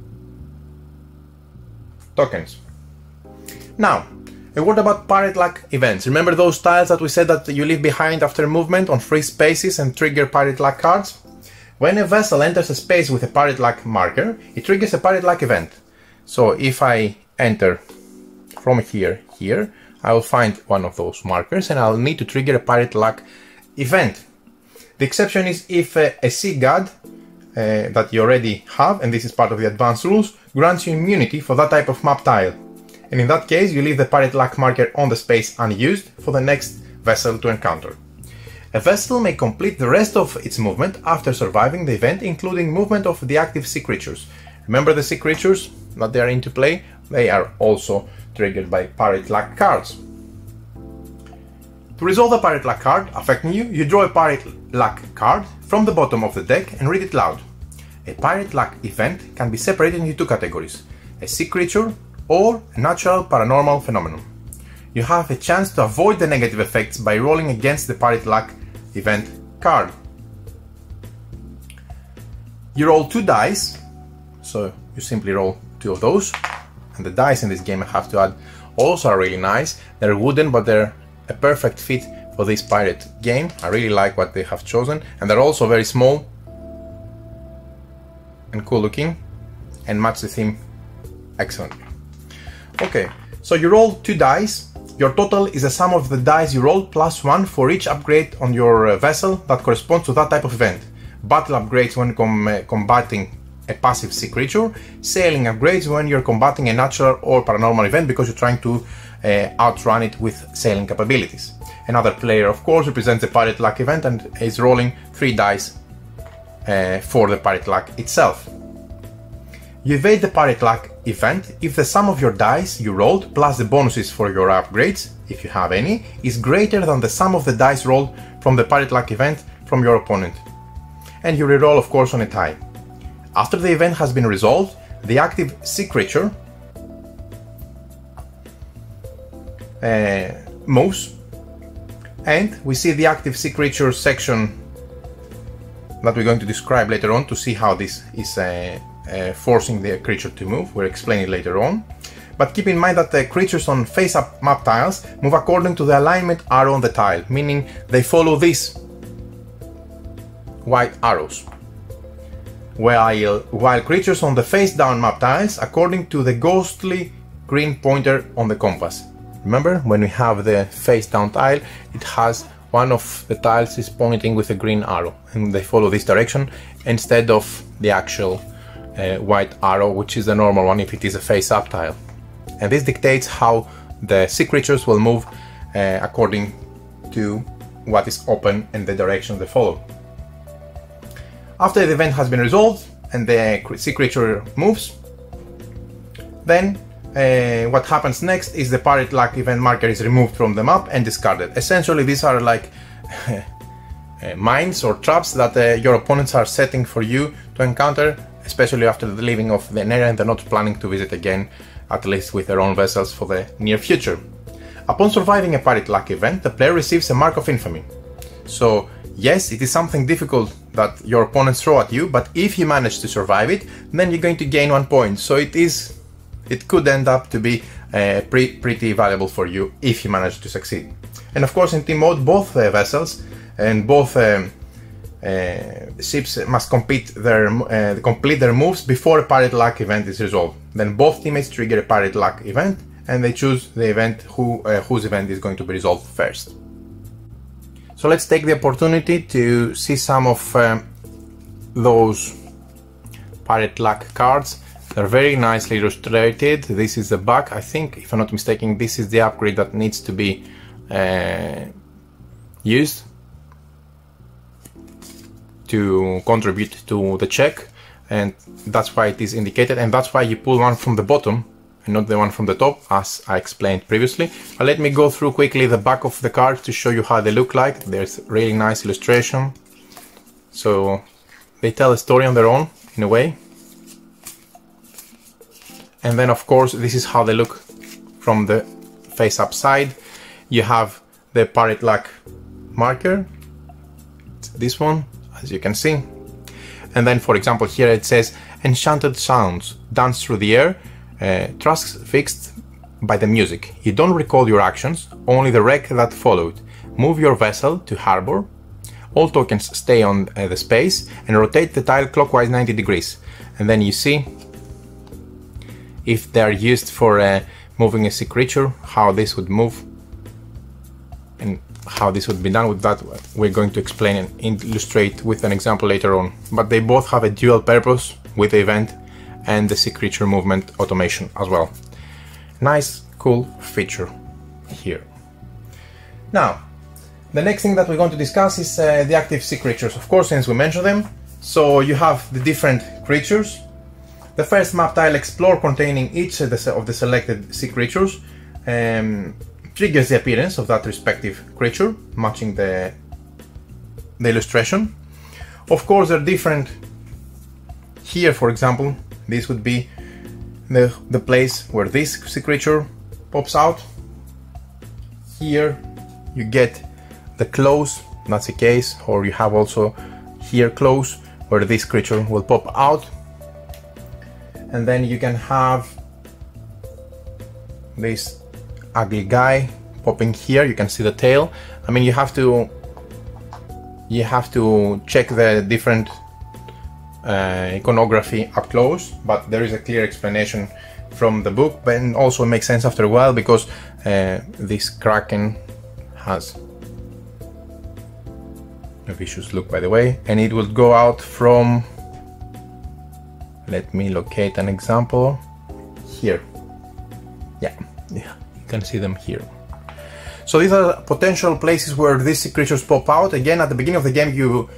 tokens. Now, a word about pirate luck events. Remember those tiles that we said that you leave behind after movement on free spaces and trigger pirate luck cards? When a vessel enters a space with a pirate luck marker, it triggers a pirate luck event. So if I enter from here, I will find one of those markers and I'll need to trigger a pirate luck event. The exception is if a sea god that you already have, and this is part of the advanced rules, grants you immunity for that type of map tile. And in that case, you leave the pirate luck marker on the space unused for the next vessel to encounter. A vessel may complete the rest of its movement after surviving the event, including movement of the active sea creatures. Remember the sea creatures that they are into play? They are also triggered by pirate luck cards. To resolve a pirate luck card affecting you, you draw a pirate luck card from the bottom of the deck and read it loud. A pirate luck event can be separated into 2 categories: a sea creature or a natural paranormal phenomenon. You have a chance to avoid the negative effects by rolling against the pirate luck event card. You roll 2 dice, so you simply roll 2 of those, and the dice in this game, I have to add, also are really nice. They're wooden, but they're a perfect fit for this pirate game. I really like what they have chosen, and they're also very small and cool looking and match the theme excellently. Okay, so you roll 2 dice. Your total is the sum of the dice you roll plus 1 for each upgrade on your vessel that corresponds to that type of event. Battle upgrades when combating a passive sea creature, sailing upgrades when you're combating a natural or paranormal event because you're trying to outrun it with sailing capabilities. Another player, of course, represents the pirate luck event and is rolling 3 dice for the pirate luck itself. You evade the pirate luck event if the sum of your dice you rolled plus the bonuses for your upgrades, if you have any, is greater than the sum of the dice rolled from the pirate luck event from your opponent. And you reroll, of course, on a tie. After the event has been resolved, the active sea creature moves, and we see the active sea creature section that we're going to describe later on to see how this is forcing the creature to move. We'll explain it later on. But keep in mind that the creatures on face-up map tiles move according to the alignment arrow on the tile, meaning they follow these white arrows, while creatures on the face-down map tiles according to the ghostly green pointer on the compass. Remember, when we have the face-down tile, it has one of the tiles is pointing with a green arrow, and they follow this direction instead of the actual white arrow, which is the normal one if it is a face-up tile. And this dictates how the sea creatures will move according to what is open and the direction they follow. After the event has been resolved and the sea creature moves, then what happens next is the pirate luck event marker is removed from the map and discarded. Essentially, these are like mines or traps that your opponents are setting for you to encounter, especially after the leaving of the area and they're not planning to visit again, at least with their own vessels for the near future. Upon surviving a pirate luck event, the player receives a mark of infamy. So yes, it is something difficult that your opponents throw at you, but if you manage to survive it, then you're going to gain 1 point. So it could end up to be pretty valuable for you if you manage to succeed. And of course, in team mode, both vessels and both ships must complete their moves before a pirate luck event is resolved. Then both teammates trigger a pirate luck event, and they choose the event whose event is going to be resolved first. So let's take the opportunity to see some of those pirate luck cards. They're very nicely illustrated. This is the back. I think, if I'm not mistaken, this is the upgrade that needs to be used to contribute to the check, and that's why it is indicated, and that's why you pull one from the bottom and not the one from the top, as I explained previously. But let me go through quickly the back of the cards to show you how they look like. There's really nice illustration, so they tell a story on their own in a way. And then of course this is how they look from the face up side. You have the pirate luck marker, it's this one, as you can see. And then for example here it says enchanted sounds dance through the air, trust fixed by the music. You don't recall your actions, only the wreck that followed. Move your vessel to harbor. All tokens stay on the space and rotate the tile clockwise 90 degrees. And then you see if they are used for moving a sea creature, how this would move and how this would be done. With that we're going to explain and illustrate with an example later on. But they both have a dual purpose with the event and the sea creature movement automation as well. Nice, cool feature here. Now, the next thing that we're going to discuss is the active sea creatures, of course, since we mentioned them. So you have the different creatures. The first map tile, Explore, containing each of the selected sea creatures, triggers the appearance of that respective creature, matching the illustration. Of course, they're different. Here, for example, this would be the place where this sea creature pops out. Here you get the close, that's the case, or you have also here close, where this creature will pop out. And then you can have this ugly guy popping here. You can see the tail. I mean, you have to check the different iconography up close, but there is a clear explanation from the book, but it also makes sense after a while, because this kraken has a vicious look, by the way, and it will go out from, let me locate an example here. Yeah, you can see them here. So these are potential places where these creatures pop out. Again, at the beginning of the game you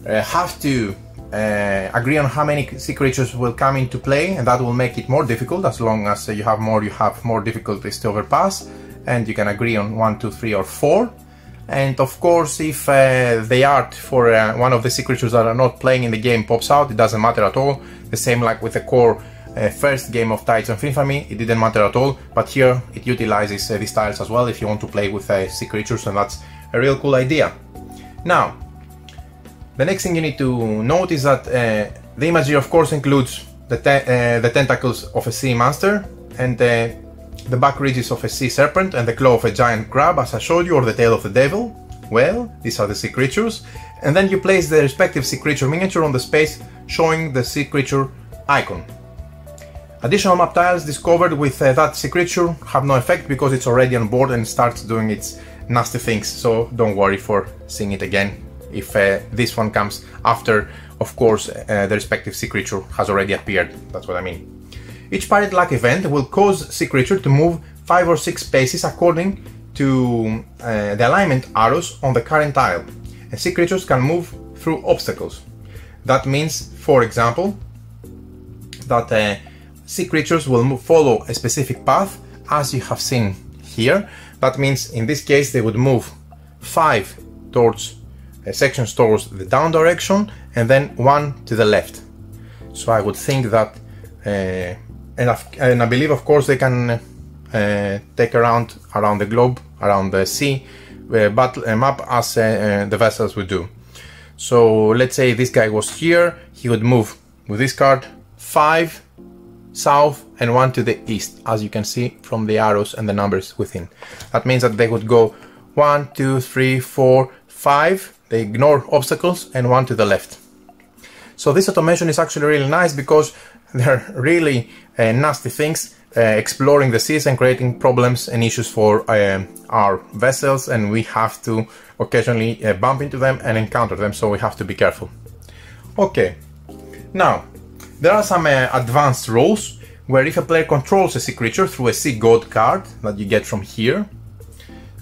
have to agree on how many sea creatures will come into play, and that will make it more difficult. As long as you have more difficulties to overpass, and you can agree on 1, 2, 3 or 4. And of course, if the art for one of the sea creatures that are not playing in the game pops out, it doesn't matter at all. The same like with the core first game of Tides of Infamy, it didn't matter at all, but here it utilizes these tiles as well if you want to play with sea creatures, and that's a real cool idea. Now, the next thing you need to note is that the imagery of course includes the tentacles of a sea monster, and the back ridges of a sea serpent, and the claw of a giant crab, as I showed you, or the tail of the devil. Well, these are the sea creatures. And then you place the respective sea creature miniature on the space, showing the sea creature icon. Additional map tiles discovered with that sea creature have no effect, because it's already on board and starts doing its nasty things, so don't worry for seeing it again if this one comes after, of course, the respective sea creature has already appeared. That's what I mean. Each pirate luck event will cause sea creature to move 5 or 6 spaces according to the alignment arrows on the current tile, and sea creatures can move through obstacles. That means, for example, that sea creatures will follow a specific path, as you have seen here. That means in this case they would move 5 towards sections towards the down direction, and then 1 to the left. So I would think that and I believe, of course, they can take around the globe, around the sea, map as the vessels would do. So let's say this guy was here, he would move with this card 5 south and 1 to the east, as you can see from the arrows and the numbers within. That means that they would go 1, 2, 3, 4, 5 they ignore obstacles, and one to the left. So this automation is actually really nice because they're really nasty things, exploring the seas and creating problems and issues for our vessels, and we have to occasionally bump into them and encounter them, so we have to be careful. Okay, now there are some advanced rules where if a player controls a sea creature through a sea god card that you get from here,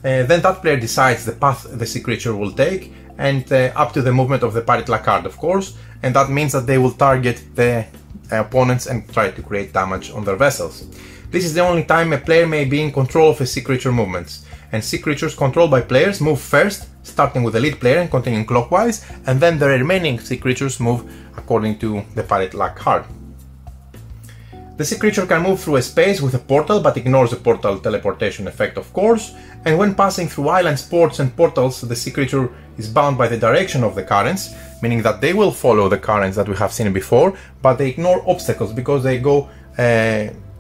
then that player decides the path the sea creature will take, and up to the movement of the pirate luck card, of course, and that means that they will target the opponents and try to create damage on their vessels. This is the only time a player may be in control of a sea creature movements, and sea creatures controlled by players move first, starting with the lead player and continuing clockwise, and then the remaining sea creatures move according to the pirate luck card. The sea creature can move through a space with a portal, but ignores the portal teleportation effect, of course, and when passing through islands, ports and portals, the sea creature is bound by the direction of the currents, meaning that they will follow the currents that we have seen before, but they ignore obstacles because they go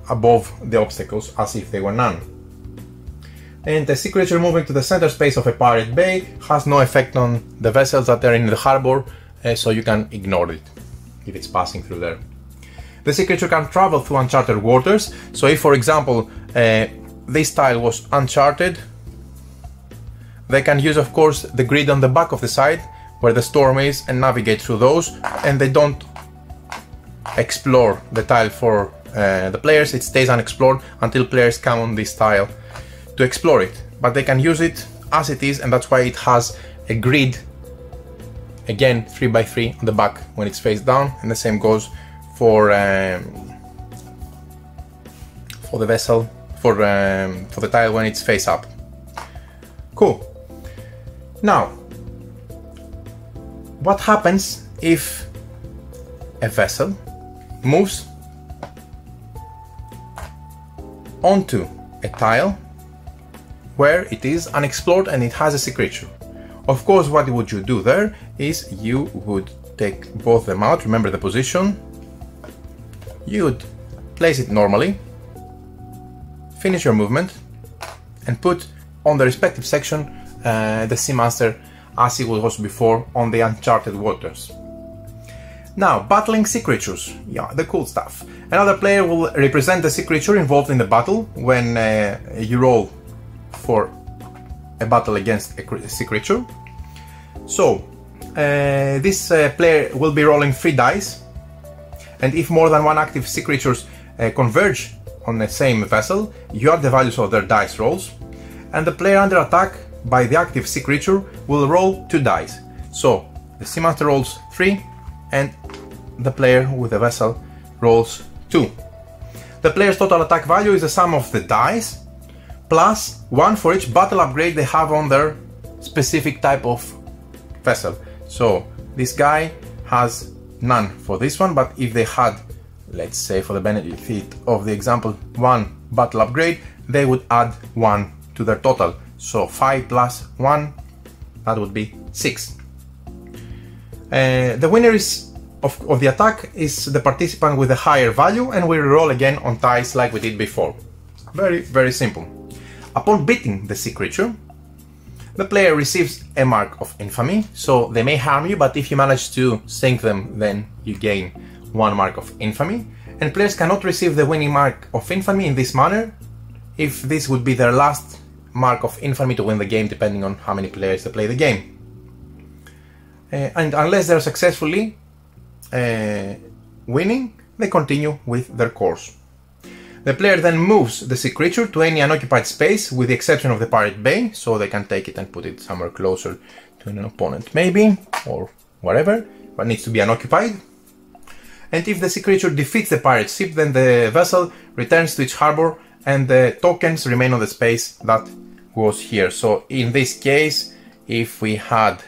above the obstacles as if they were none. And the sea creature moving to the center space of a pirate bay has no effect on the vessels that are in the harbor, so you can ignore it if it's passing through there. The sea creature can travel through uncharted waters, so if, for example, this tile was uncharted, they can use, of course, the grid on the back of the side where the storm is and navigate through those, and they don't explore the tile for the players. It stays unexplored until players come on this tile to explore it, but they can use it as it is, and that's why it has a grid, again 3x3 on the back when it's face down, and the same goes for the vessel, for the tile when it's face up. Cool. Now, what happens if a vessel moves onto a tile where it is unexplored and it has a sea creature? Of course, what would you do there is you would take both them out, remember the position, you would place it normally, finish your movement, and put on the respective section the Sea Monster as it was before on the uncharted waters. Now, battling sea creatures, yeah, the cool stuff. Another player will represent the sea creature involved in the battle when you roll for a battle against a sea creature. So, this player will be rolling 3 dice, and if more than one active sea creatures converge on the same vessel, you add the values of their dice rolls, and the player under attack by the active sea creature will roll 2 dice. So the Sea Monster rolls 3 and the player with the vessel rolls 2. The player's total attack value is the sum of the dice plus 1 for each battle upgrade they have on their specific type of vessel. So this guy has none for this one, but if they had, let's say for the benefit of the example, 1 battle upgrade, they would add 1 to their total. So 5 plus 1, that would be 6. The winner of the attack is the participant with a higher value, and we roll again on dice like we did before. Very, very simple. Upon beating the sea creature, the player receives a mark of infamy, so they may harm you, but if you manage to sink them, then you gain 1 mark of infamy. And players cannot receive the winning mark of infamy in this manner if this would be their last mark of infamy to win the game, depending on how many players they play the game. And unless they're successfully winning, they continue with their course. The player then moves the sea creature to any unoccupied space with the exception of the pirate bay, so they can take it and put it somewhere closer to an opponent maybe, or wherever, but needs to be unoccupied. And if the sea creature defeats the pirate ship, then the vessel returns to its harbor and the tokens remain on the space that was here. So in this case, if we had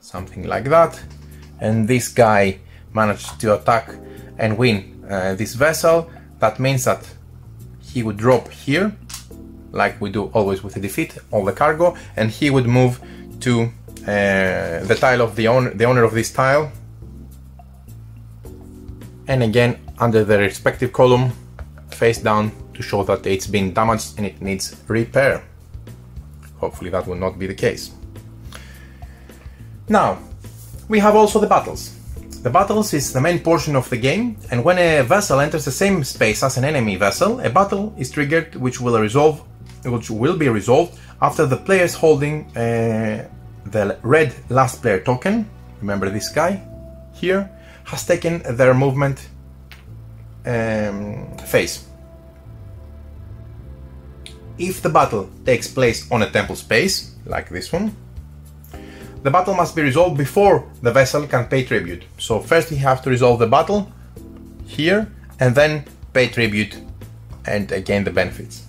something like that, and this guy managed to attack and win this vessel, that means that he would drop here, like we do always with a defeat, all the cargo, and he would move to the tile of the owner of this tile, and again under the respective column, face down, to show that it's been damaged and it needs repair. Hopefully that will not be the case. Now, we have also the battles. The battles is the main portion of the game, and when a vessel enters the same space as an enemy vessel, a battle is triggered which will be resolved after the players holding the red last player token, remember this guy here, has taken their movement phase. If the battle takes place on a temple space, like this one, the battle must be resolved before the vessel can pay tribute. So first you have to resolve the battle here and then pay tribute and gain the benefits.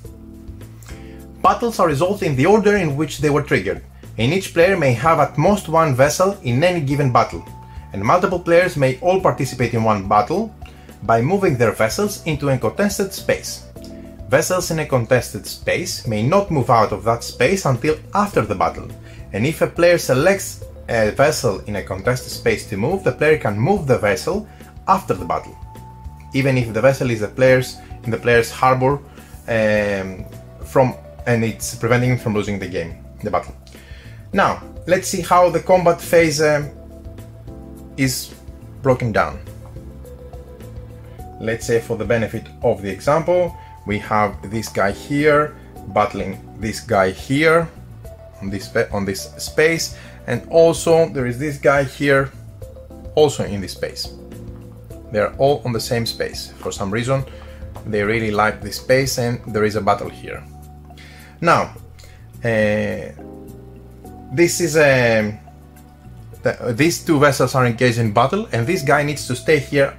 Battles are resolved in the order in which they were triggered, and each player may have at most one vessel in any given battle, and multiple players may all participate in one battle by moving their vessels into a contested space. Vessels in a contested space may not move out of that space until after the battle, and if a player selects a vessel in a contested space to move, the player can move the vessel after the battle, even if the vessel is in the player's harbor and it's preventing him from losing the battle. Now, let's see how the combat phase is broken down. Let's say for the benefit of the example, we have this guy here battling this guy here on this space, and also there is this guy here also in this space. They're all on the same space. For some reason they really like this space, and there is a battle here. Now these two vessels are engaged in battle, and this guy needs to stay here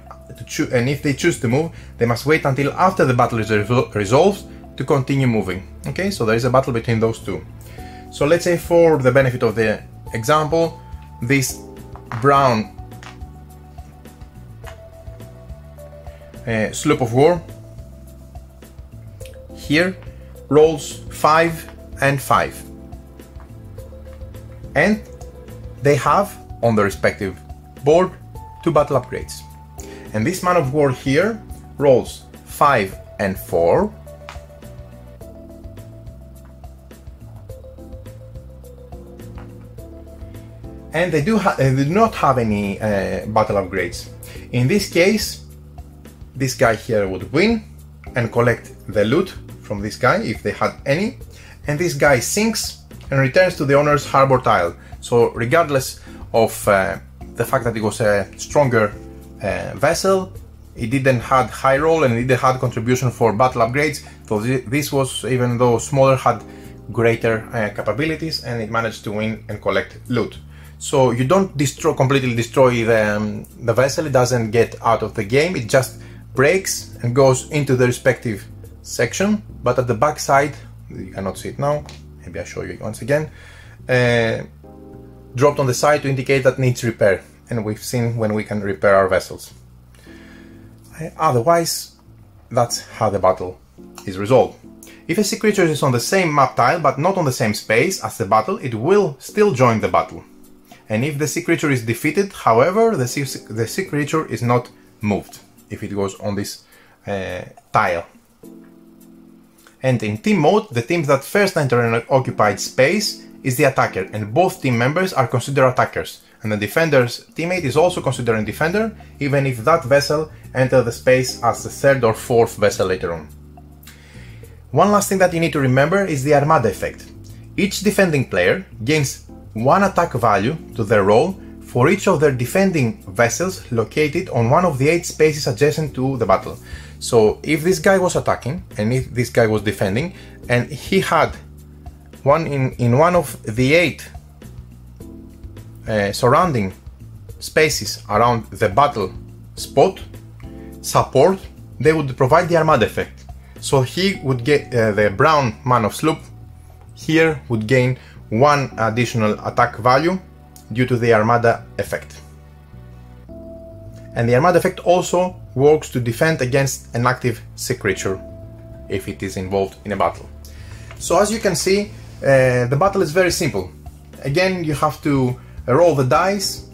and if they choose to move, they must wait until after the battle is resolved to continue moving. Okay, so there is a battle between those two. So let's say for the benefit of the example, this brown sloop of war here rolls 5 and 5, and they have on the respective board 2 battle upgrades. And this man of war here rolls 5 and 4, and they do not have any battle upgrades. In this case, this guy here would win and collect the loot from this guy if they had any, and this guy sinks and returns to the owner's harbor tile. So regardless of the fact that it was a stronger vessel, it didn't had high roll and it didn't had contribution for battle upgrades, so this was, even though smaller, had greater capabilities, and it managed to win and collect loot. So you don't completely destroy the vessel, it doesn't get out of the game, it just breaks and goes into the respective section, but at the back side, you cannot see it now, maybe I'll show you once again, dropped on the side to indicate that needs repair, and we've seen when we can repair our vessels. Otherwise, that's how the battle is resolved. If a sea creature is on the same map tile but not on the same space as the battle, it will still join the battle. And if the sea creature is defeated, however, the sea creature is not moved if it goes on this tile. And in team mode, the teams that first enter an occupied space is the attacker, and both team members are considered attackers. And the defender's teammate is also considered a defender, even if that vessel entered the space as the 3rd or 4th vessel later on. One last thing that you need to remember is the Armada effect. Each defending player gains 1 attack value to their roll for each of their defending vessels located on one of the 8 spaces adjacent to the battle. So if this guy was attacking and if this guy was defending, and he had one in one of the 8 surrounding spaces around the battle spot support, they would provide the Armada effect. So he would get the brown man of sloop here would gain 1 additional attack value due to the Armada effect. And the Armada effect also works to defend against an active sea creature if it is involved in a battle. So as you can see, the battle is very simple. Again, you have to roll the dice.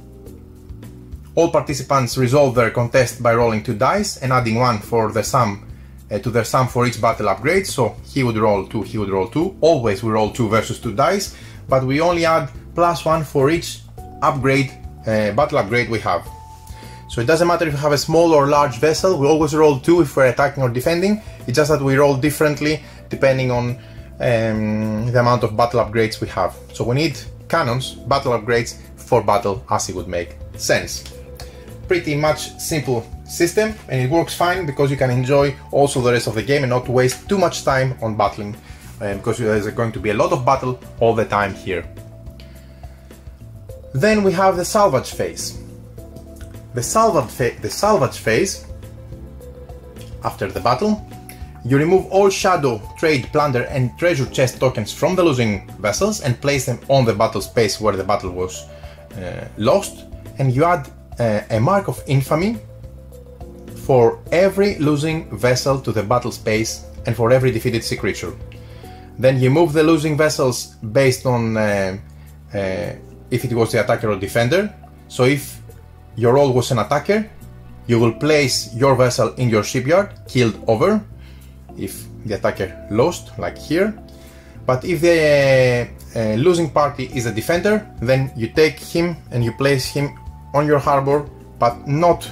All participants resolve their contest by rolling 2 dice and adding 1 for the sum to their sum for each battle upgrade. So he would roll 2, he would roll 2. Always we roll 2 versus 2 dice, but we only add +1 for each upgrade, battle upgrade we have. So it doesn't matter if you have a small or large vessel, we always roll 2 if we're attacking or defending. It's just that we roll differently depending on the amount of battle upgrades we have. So we need cannons, battle upgrades for battle, as it would make sense. Pretty much simple system, and it works fine because you can enjoy also the rest of the game and not waste too much time on battling, because there's going to be a lot of battle all the time here. Then we have the salvage phase. The salvage phase, after the battle, you remove all shadow, trade, plunder and treasure chest tokens from the losing vessels and place them on the battle space where the battle was lost, and you add a mark of infamy for every losing vessel to the battle space and for every defeated sea creature. Then you move the losing vessels based on if it was the attacker or defender. So if your role was an attacker, you will place your vessel in your shipyard, killed over, if the attacker lost, like here. But if the losing party is a defender, then you take him and you place him on your harbor, but not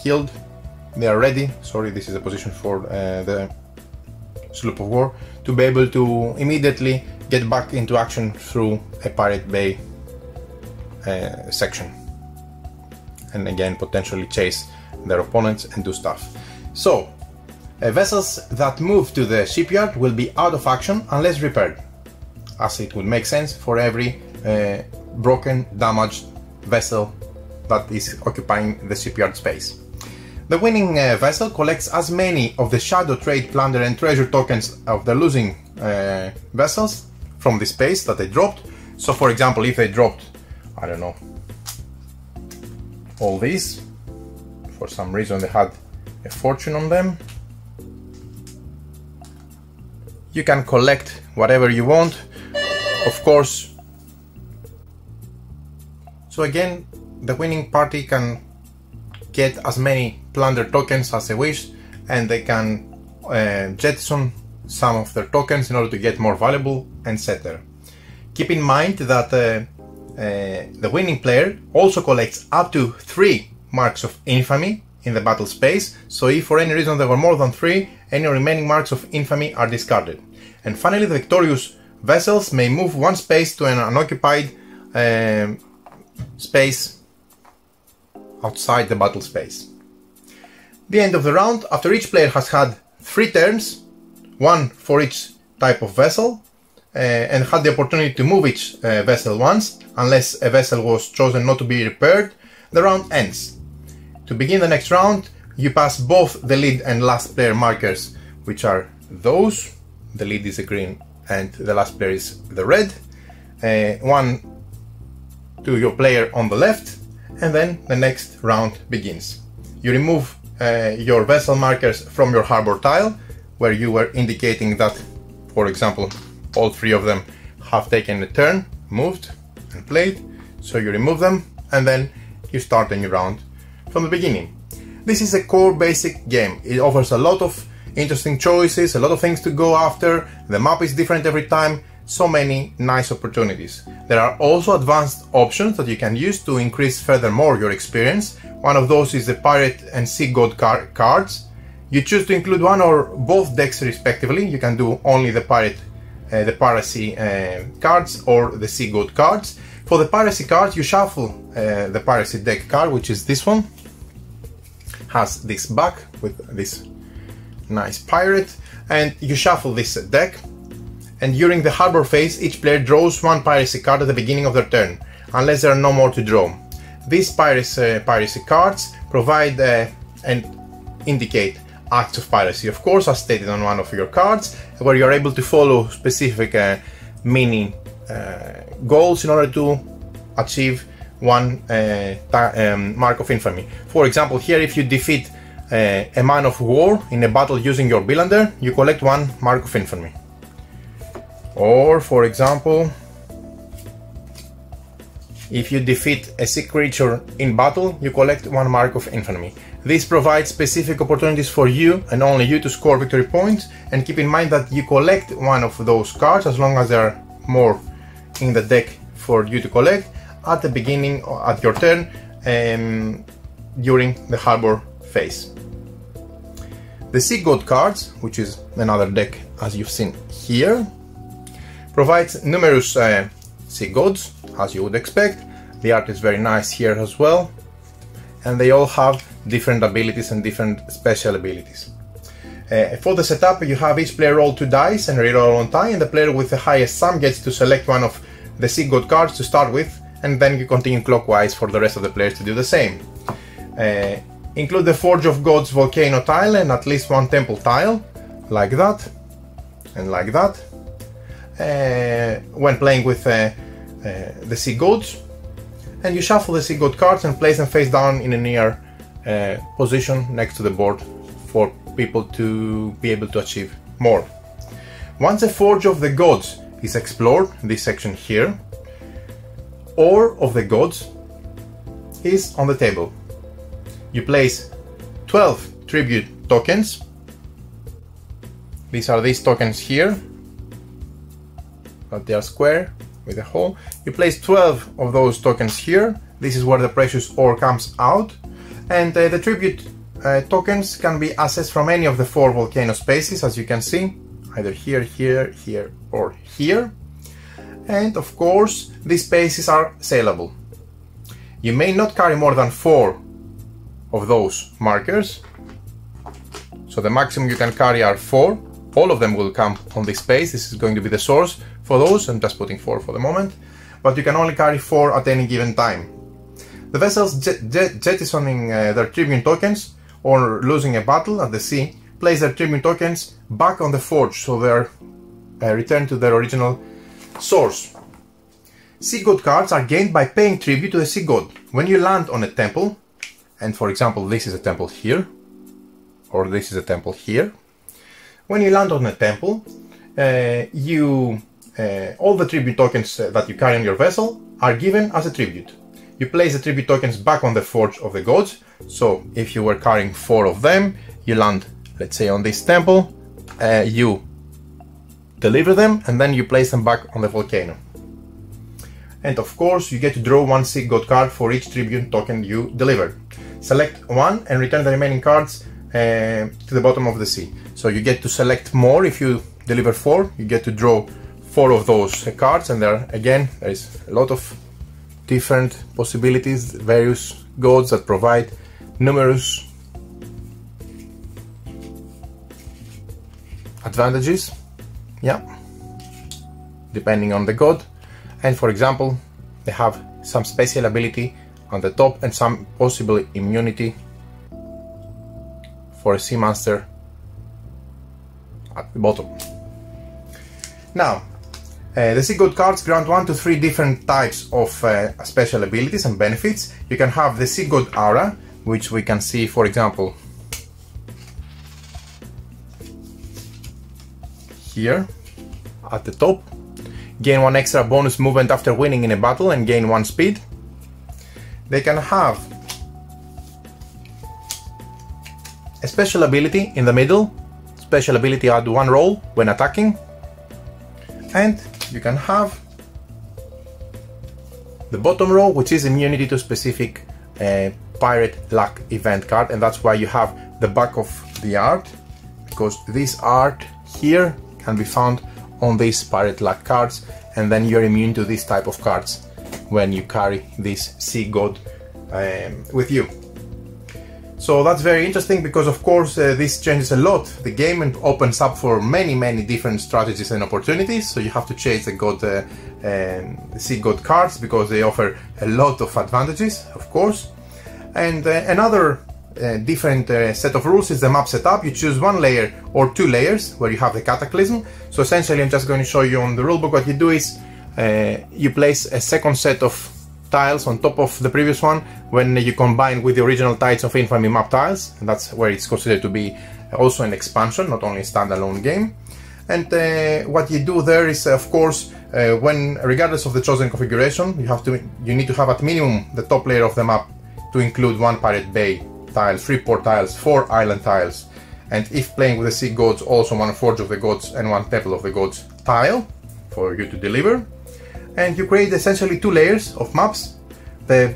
killed. They are ready. Sorry, this is a position for the sloop of war to be able to immediately get back into action through a pirate bay section, and again potentially chase their opponents and do stuff. So vessels that move to the shipyard will be out of action unless repaired, as it would make sense for every broken, damaged vessel that is occupying the shipyard space. The winning vessel collects as many of the shadow, trade, plunder and treasure tokens of the losing vessels from the space that they dropped. So for example, if they dropped, I don't know, all these, for some reason they had a fortune on them, you can collect whatever you want, of course. So again, the winning party can get as many plunder tokens as they wish, and they can jettison some of their tokens in order to get more valuable, etc. Keep in mind that the winning player also collects up to 3 marks of infamy in the battle space, so if for any reason there were more than 3, any remaining marks of infamy are discarded. And finally, the victorious vessels may move 1 space to an unoccupied space outside the battle space. The end of the round, after each player has had 3 turns, 1 for each type of vessel, and had the opportunity to move each vessel once, unless a vessel was chosen not to be repaired, the round ends. To begin the next round, you pass both the lead and last player markers, which are those. The lead is the green and the last player is the red. One to your player on the left, and then the next round begins. You remove your vessel markers from your harbor tile, where you were indicating that, for example, all 3 of them have taken a turn, moved and played. So you remove them and then you start a new round from the beginning. This is a core basic game. It offers a lot of interesting choices, a lot of things to go after. The map is different every time, so many nice opportunities. There are also advanced options that you can use to increase furthermore your experience. One of those is the Pirate and Sea God cards. You choose to include one or both decks respectively. You can do only the Pirate, the Piracy cards or the Sea God cards. For the Piracy cards, you shuffle the Piracy deck card, which is this one. Has this back with this nice pirate, and you shuffle this deck, and during the harbor phase each player draws 1 piracy card at the beginning of their turn, unless there are no more to draw. These piracy cards provide and indicate acts of piracy, of course, as stated on one of your cards, where you're able to follow specific mini goals in order to achieve 1 mark of infamy. For example, here, if you defeat a man of war in a battle using your Billander, you collect 1 mark of infamy. Or, for example, if you defeat a sea creature in battle, you collect 1 mark of infamy. This provides specific opportunities for you and only you to score victory points, and keep in mind that you collect 1 of those cards as long as there are more in the deck for you to collect at the beginning, at your turn, during the harbor phase. The Sea God cards, which is another deck as you've seen here, provides numerous sea gods, as you would expect. The art is very nice here as well, and they all have different abilities and different special abilities. For the setup, you have each player roll 2 dice and reroll one die, and the player with the highest sum gets to select one of the Sea God cards to start with, and then you continue clockwise for the rest of the players to do the same. Include the Forge of Gods volcano tile and at least one temple tile, like that and like that, when playing with the Sea Gods. And you shuffle the Sea God cards and place them face down in a near position next to the board for people to be able to achieve more. Once the Forge of the Gods is explored, this section here, Ore of the Gods is on the table. You place 12 tribute tokens. These are these tokens here, but they are square with a hole. You place 12 of those tokens here. This is where the precious ore comes out, and the tribute tokens can be accessed from any of the 4 volcano spaces, as you can see, either here, here, here, or here. And of course, these spaces are saleable. You may not carry more than 4 of those markers, so the maximum you can carry are 4. All of them will come on this space. This is going to be the source for those. I'm just putting 4 for the moment, but you can only carry 4 at any given time. The vessels jettisoning their tribute tokens or losing a battle at the sea place their tribute tokens back on the forge, so they are returned to their original source. Sea God cards are gained by paying tribute to the Sea God. When you land on a temple, and for example this is a temple here, or this is a temple here, when you land on a temple, all the tribute tokens that you carry on your vessel are given as a tribute. You place the tribute tokens back on the Forge of the Gods, so if you were carrying 4 of them, you land, let's say, on this temple, you deliver them, and then you place them back on the volcano. And of course, you get to draw 1 Sea God card for each tribute token you delivered. Select 1 and return the remaining cards to the bottom of the sea. So you get to select more. If you deliver 4, you get to draw 4 of those cards, and there is a lot of different possibilities, various gods that provide numerous advantages, depending on the god. And for example, they have some special ability on the top and some possible immunity for a sea monster at the bottom. Now, the Sea God cards grant 1 to 3 different types of special abilities and benefits. You can have the Sea God aura, which we can see, for example, here at the top. Gain 1 extra bonus movement after winning in a battle and gain 1 speed. They can have a special ability in the middle. Special ability add 1 roll when attacking. And you can have the bottom row, which is immunity to specific pirate luck event card, and that's why you have the back of the art, because this art here can be found on these pirate luck cards, and then you're immune to this type of cards when you carry this Sea God with you. So that's very interesting, because of course this changes a lot the game and opens up for many different strategies and opportunities. So you have to chase the Sea God cards, because they offer a lot of advantages, of course. And another different set of rules is the map setup. You choose 1 layer or 2 layers where you have the Cataclysm. So essentially, I'm just going to show you on the rulebook. What you do is you place a second set of tiles on top of the previous one when you combine with the original Tides of Infamy map tiles, and that's where it's considered to be also an expansion, not only a standalone game. And what you do there is, of course, regardless of the chosen configuration, you need to have at minimum the top layer of the map to include 1 Pirate Bay tile, 3 port tiles, 4 island tiles, and if playing with the Sea Gods, also 1 Forge of the Gods and 1 Temple of the Gods tile for you to deliver. and you create essentially two layers of maps, the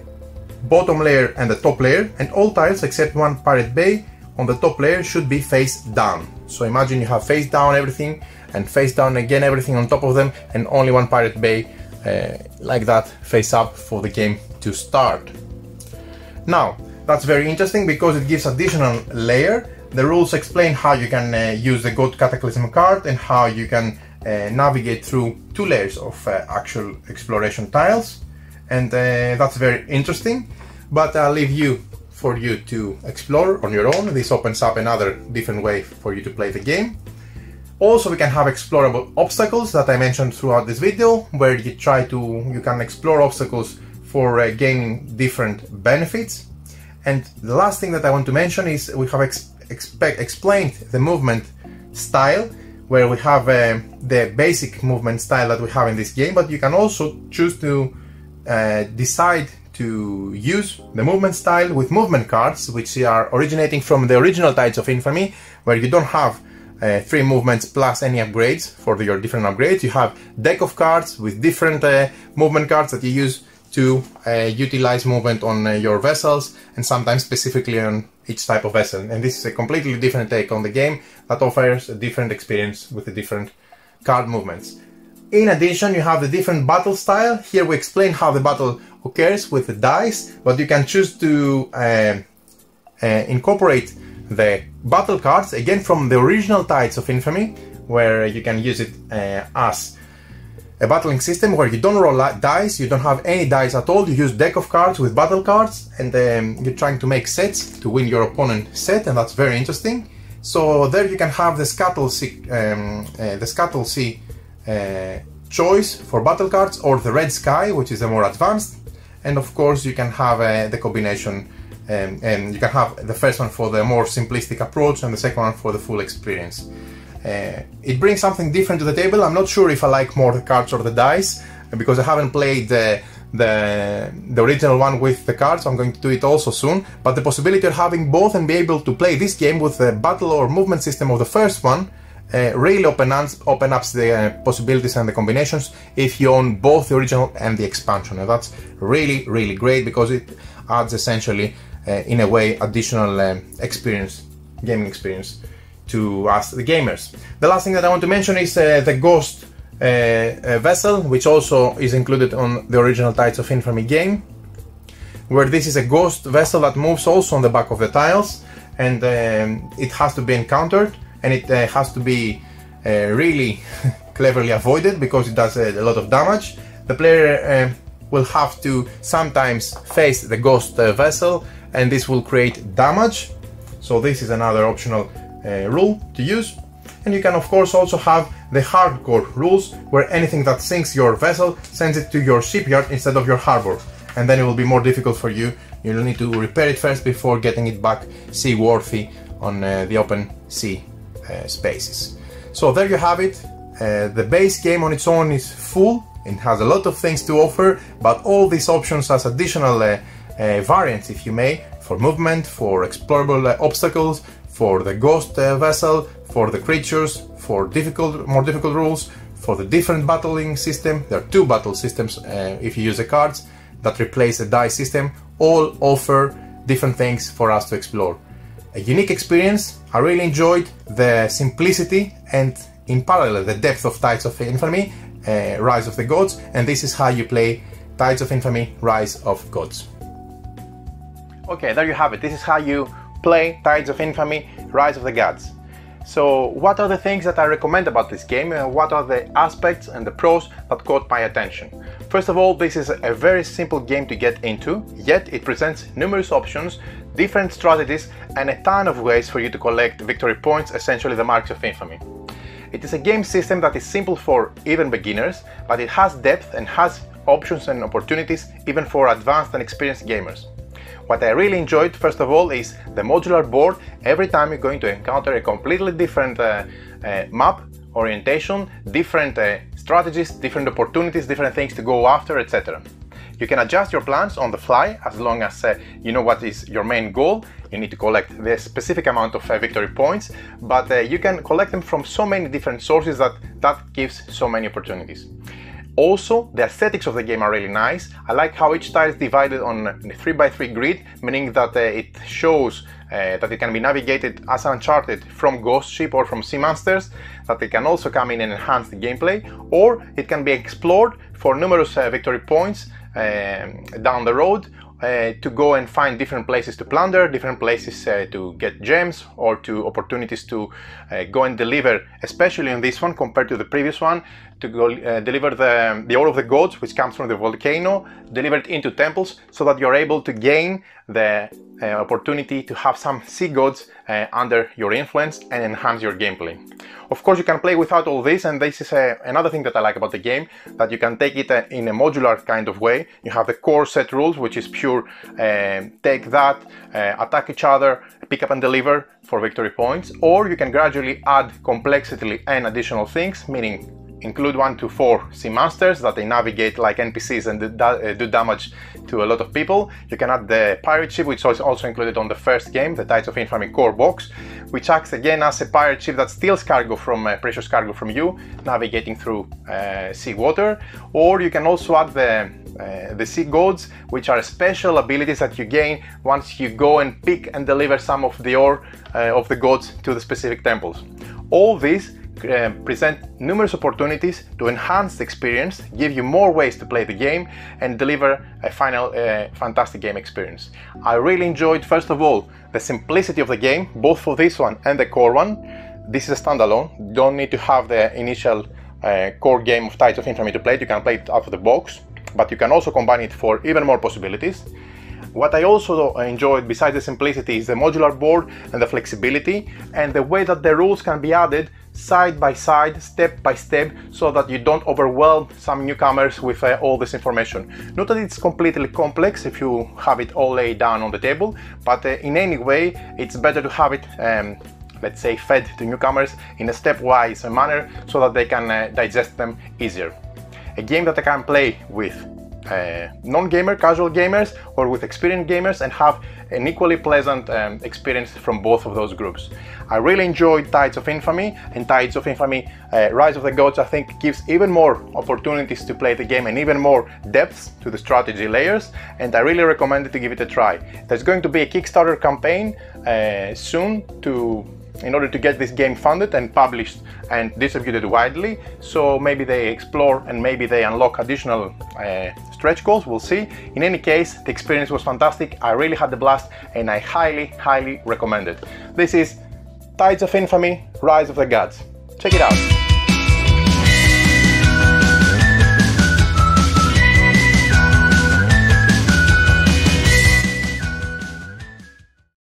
bottom layer and the top layer, and all tiles except one Pirate Bay on the top layer should be face down. So imagine you have face down everything and face down again everything on top of them, and only one Pirate Bay like that face up for the game to start. Now that's very interesting because it gives additional layer. The rules explain how you can use the God Cataclysm card and how you can navigate through two layers of actual exploration tiles, and that's very interesting, but I'll leave for you to explore on your own. This opens up another different way for you to play the game. Also, we can have explorable obstacles that I mentioned throughout this video, where you can explore obstacles for gaining different benefits. And the last thing that I want to mention is we have explained the movement style, where we have the basic movement style that we have in this game, but you can also choose to decide to use the movement style with movement cards, which are originating from the original Tides of Infamy, where you don't have 3 movements plus any upgrades for your different upgrades. You have deck of cards with different movement cards that you use to utilize movement on your vessels, and sometimes specifically on each type of vessel. And this is a completely different take on the game that offers a different experience with the different card movements. In addition, you have the different battle style. Here we explain how the battle occurs with the dice, but you can choose to incorporate the battle cards again from the original Tides of Infamy, where you can use it as a battling system where you don't roll dice, you don't have any dice at all, you use deck of cards with battle cards, and you're trying to make sets to win your opponent set, and that's very interesting. So there you can have the Scuttle Sea choice for battle cards, or the Red Sky, which is the more advanced, and of course you can have the combination, and you can have the first one for the more simplistic approach and the second one for the full experience. It brings something different to the table. I'm not sure if I like more the cards or the dice, because I haven't played the original one with the cards. I'm going to do it also soon, but the possibility of having both and be able to play this game with the battle or movement system of the first one really open up the possibilities and the combinations if you own both the original and the expansion, and that's really, really great because it adds essentially in a way additional gaming experience to us, the gamers. The last thing that I want to mention is the Ghost vessel, which also is included on the original Tides of Infamy game, where this is a ghost vessel that moves also on the back of the tiles, and it has to be encountered, and it has to be really cleverly avoided because it does a lot of damage. The player will have to sometimes face the ghost vessel, and this will create damage. So this is another optional rule to use. And you can of course also have the hardcore rules, where anything that sinks your vessel sends it to your shipyard instead of your harbor, and then it will be more difficult for you. You'll need to repair it first before getting it back seaworthy on the open sea spaces. So there you have it. The base game on its own is full. It has a lot of things to offer, but all these options as additional variants, if you may, for movement, for explorable obstacles, for the ghost vessel, for the creatures, for more difficult rules, for the different battling system. There are 2 battle systems if you use the cards that replace the dice system. All offer different things for us to explore. A unique experience. I really enjoyed the simplicity and in parallel the depth of Tides of Infamy, Rise of the Gods, and this is how you play Tides of Infamy, Rise of Gods. Okay, there you have it. This is how you play Tides of Infamy, Rise of the Gods. So what are the things that I recommend about this game, and what are the aspects and the pros that caught my attention? First of all, this is a very simple game to get into, yet it presents numerous options, different strategies, and a ton of ways for you to collect victory points, essentially the marks of infamy. It is a game system that is simple for even beginners, but it has depth and has options and opportunities even for advanced and experienced gamers. What I really enjoyed, first of all, is the modular board. Every time you're going to encounter a completely different map, orientation, different strategies, different opportunities, different things to go after, etc. You can adjust your plans on the fly as long as you know what is your main goal. You need to collect the specific amount of victory points, but you can collect them from so many different sources that gives so many opportunities. Also, the aesthetics of the game are really nice. I like how each tile is divided on a 3x3 grid, meaning that it shows that it can be navigated as Uncharted from Ghost Ship or from Sea Monsters, that it can also come in and enhance the gameplay, or it can be explored for numerous victory points down the road, to go and find different places to plunder, different places to get gems, or to opportunities to go and deliver, especially in this one compared to the previous one, to go deliver the ore of the gods, which comes from the volcano, delivered into temples, so that you're able to gain the opportunity to have some sea gods under your influence and enhance your gameplay. Of course, you can play without all this, and this is another thing that I like about the game, that you can take it in a modular kind of way. You have the core set rules, which is pure take that, attack each other, pick up and deliver for victory points, or you can gradually add complexity and additional things, meaning include 1 to 4 sea monsters that they navigate like NPCs and do damage to a lot of people. You can add the pirate ship, which was also included on the first game, the Tides of Infamy core box, which acts again as a pirate ship that steals cargo from precious cargo from you, navigating through sea water. Or you can also add the sea gods, which are special abilities that you gain once you go and pick and deliver some of the ore of the gods to the specific temples. All these present numerous opportunities to enhance the experience, give you more ways to play the game, and deliver a final fantastic game experience. I really enjoyed, first of all, the simplicity of the game, both for this one and the core one. This is a standalone, you don't need to have the initial core game of Tides of Infamy to play it. You can play it out of the box, but you can also combine it for even more possibilities. What I also enjoyed, besides the simplicity, is the modular board and the flexibility, and the way that the rules can be added side by side, step by step, so that you don't overwhelm some newcomers with all this information. Not that it's completely complex if you have it all laid down on the table, but in any way it's better to have it let's say fed to newcomers in a stepwise manner, so that they can digest them easier. A game that I can play with non-gamer, casual gamers, or with experienced gamers, and have an equally pleasant experience from both of those groups. I really enjoyed Tides of Infamy, and Tides of Infamy Rise of the Gods, I think, gives even more opportunities to play the game and even more depths to the strategy layers, and I really recommend it to give it a try. There's going to be a Kickstarter campaign soon in order to get this game funded and published and distributed widely, so maybe they explore and maybe they unlock additional stretch goals, we'll see. In any case, the experience was fantastic, I really had a blast, and I highly recommend it. This is Tides of Infamy, Rise of the Gods. Check it out!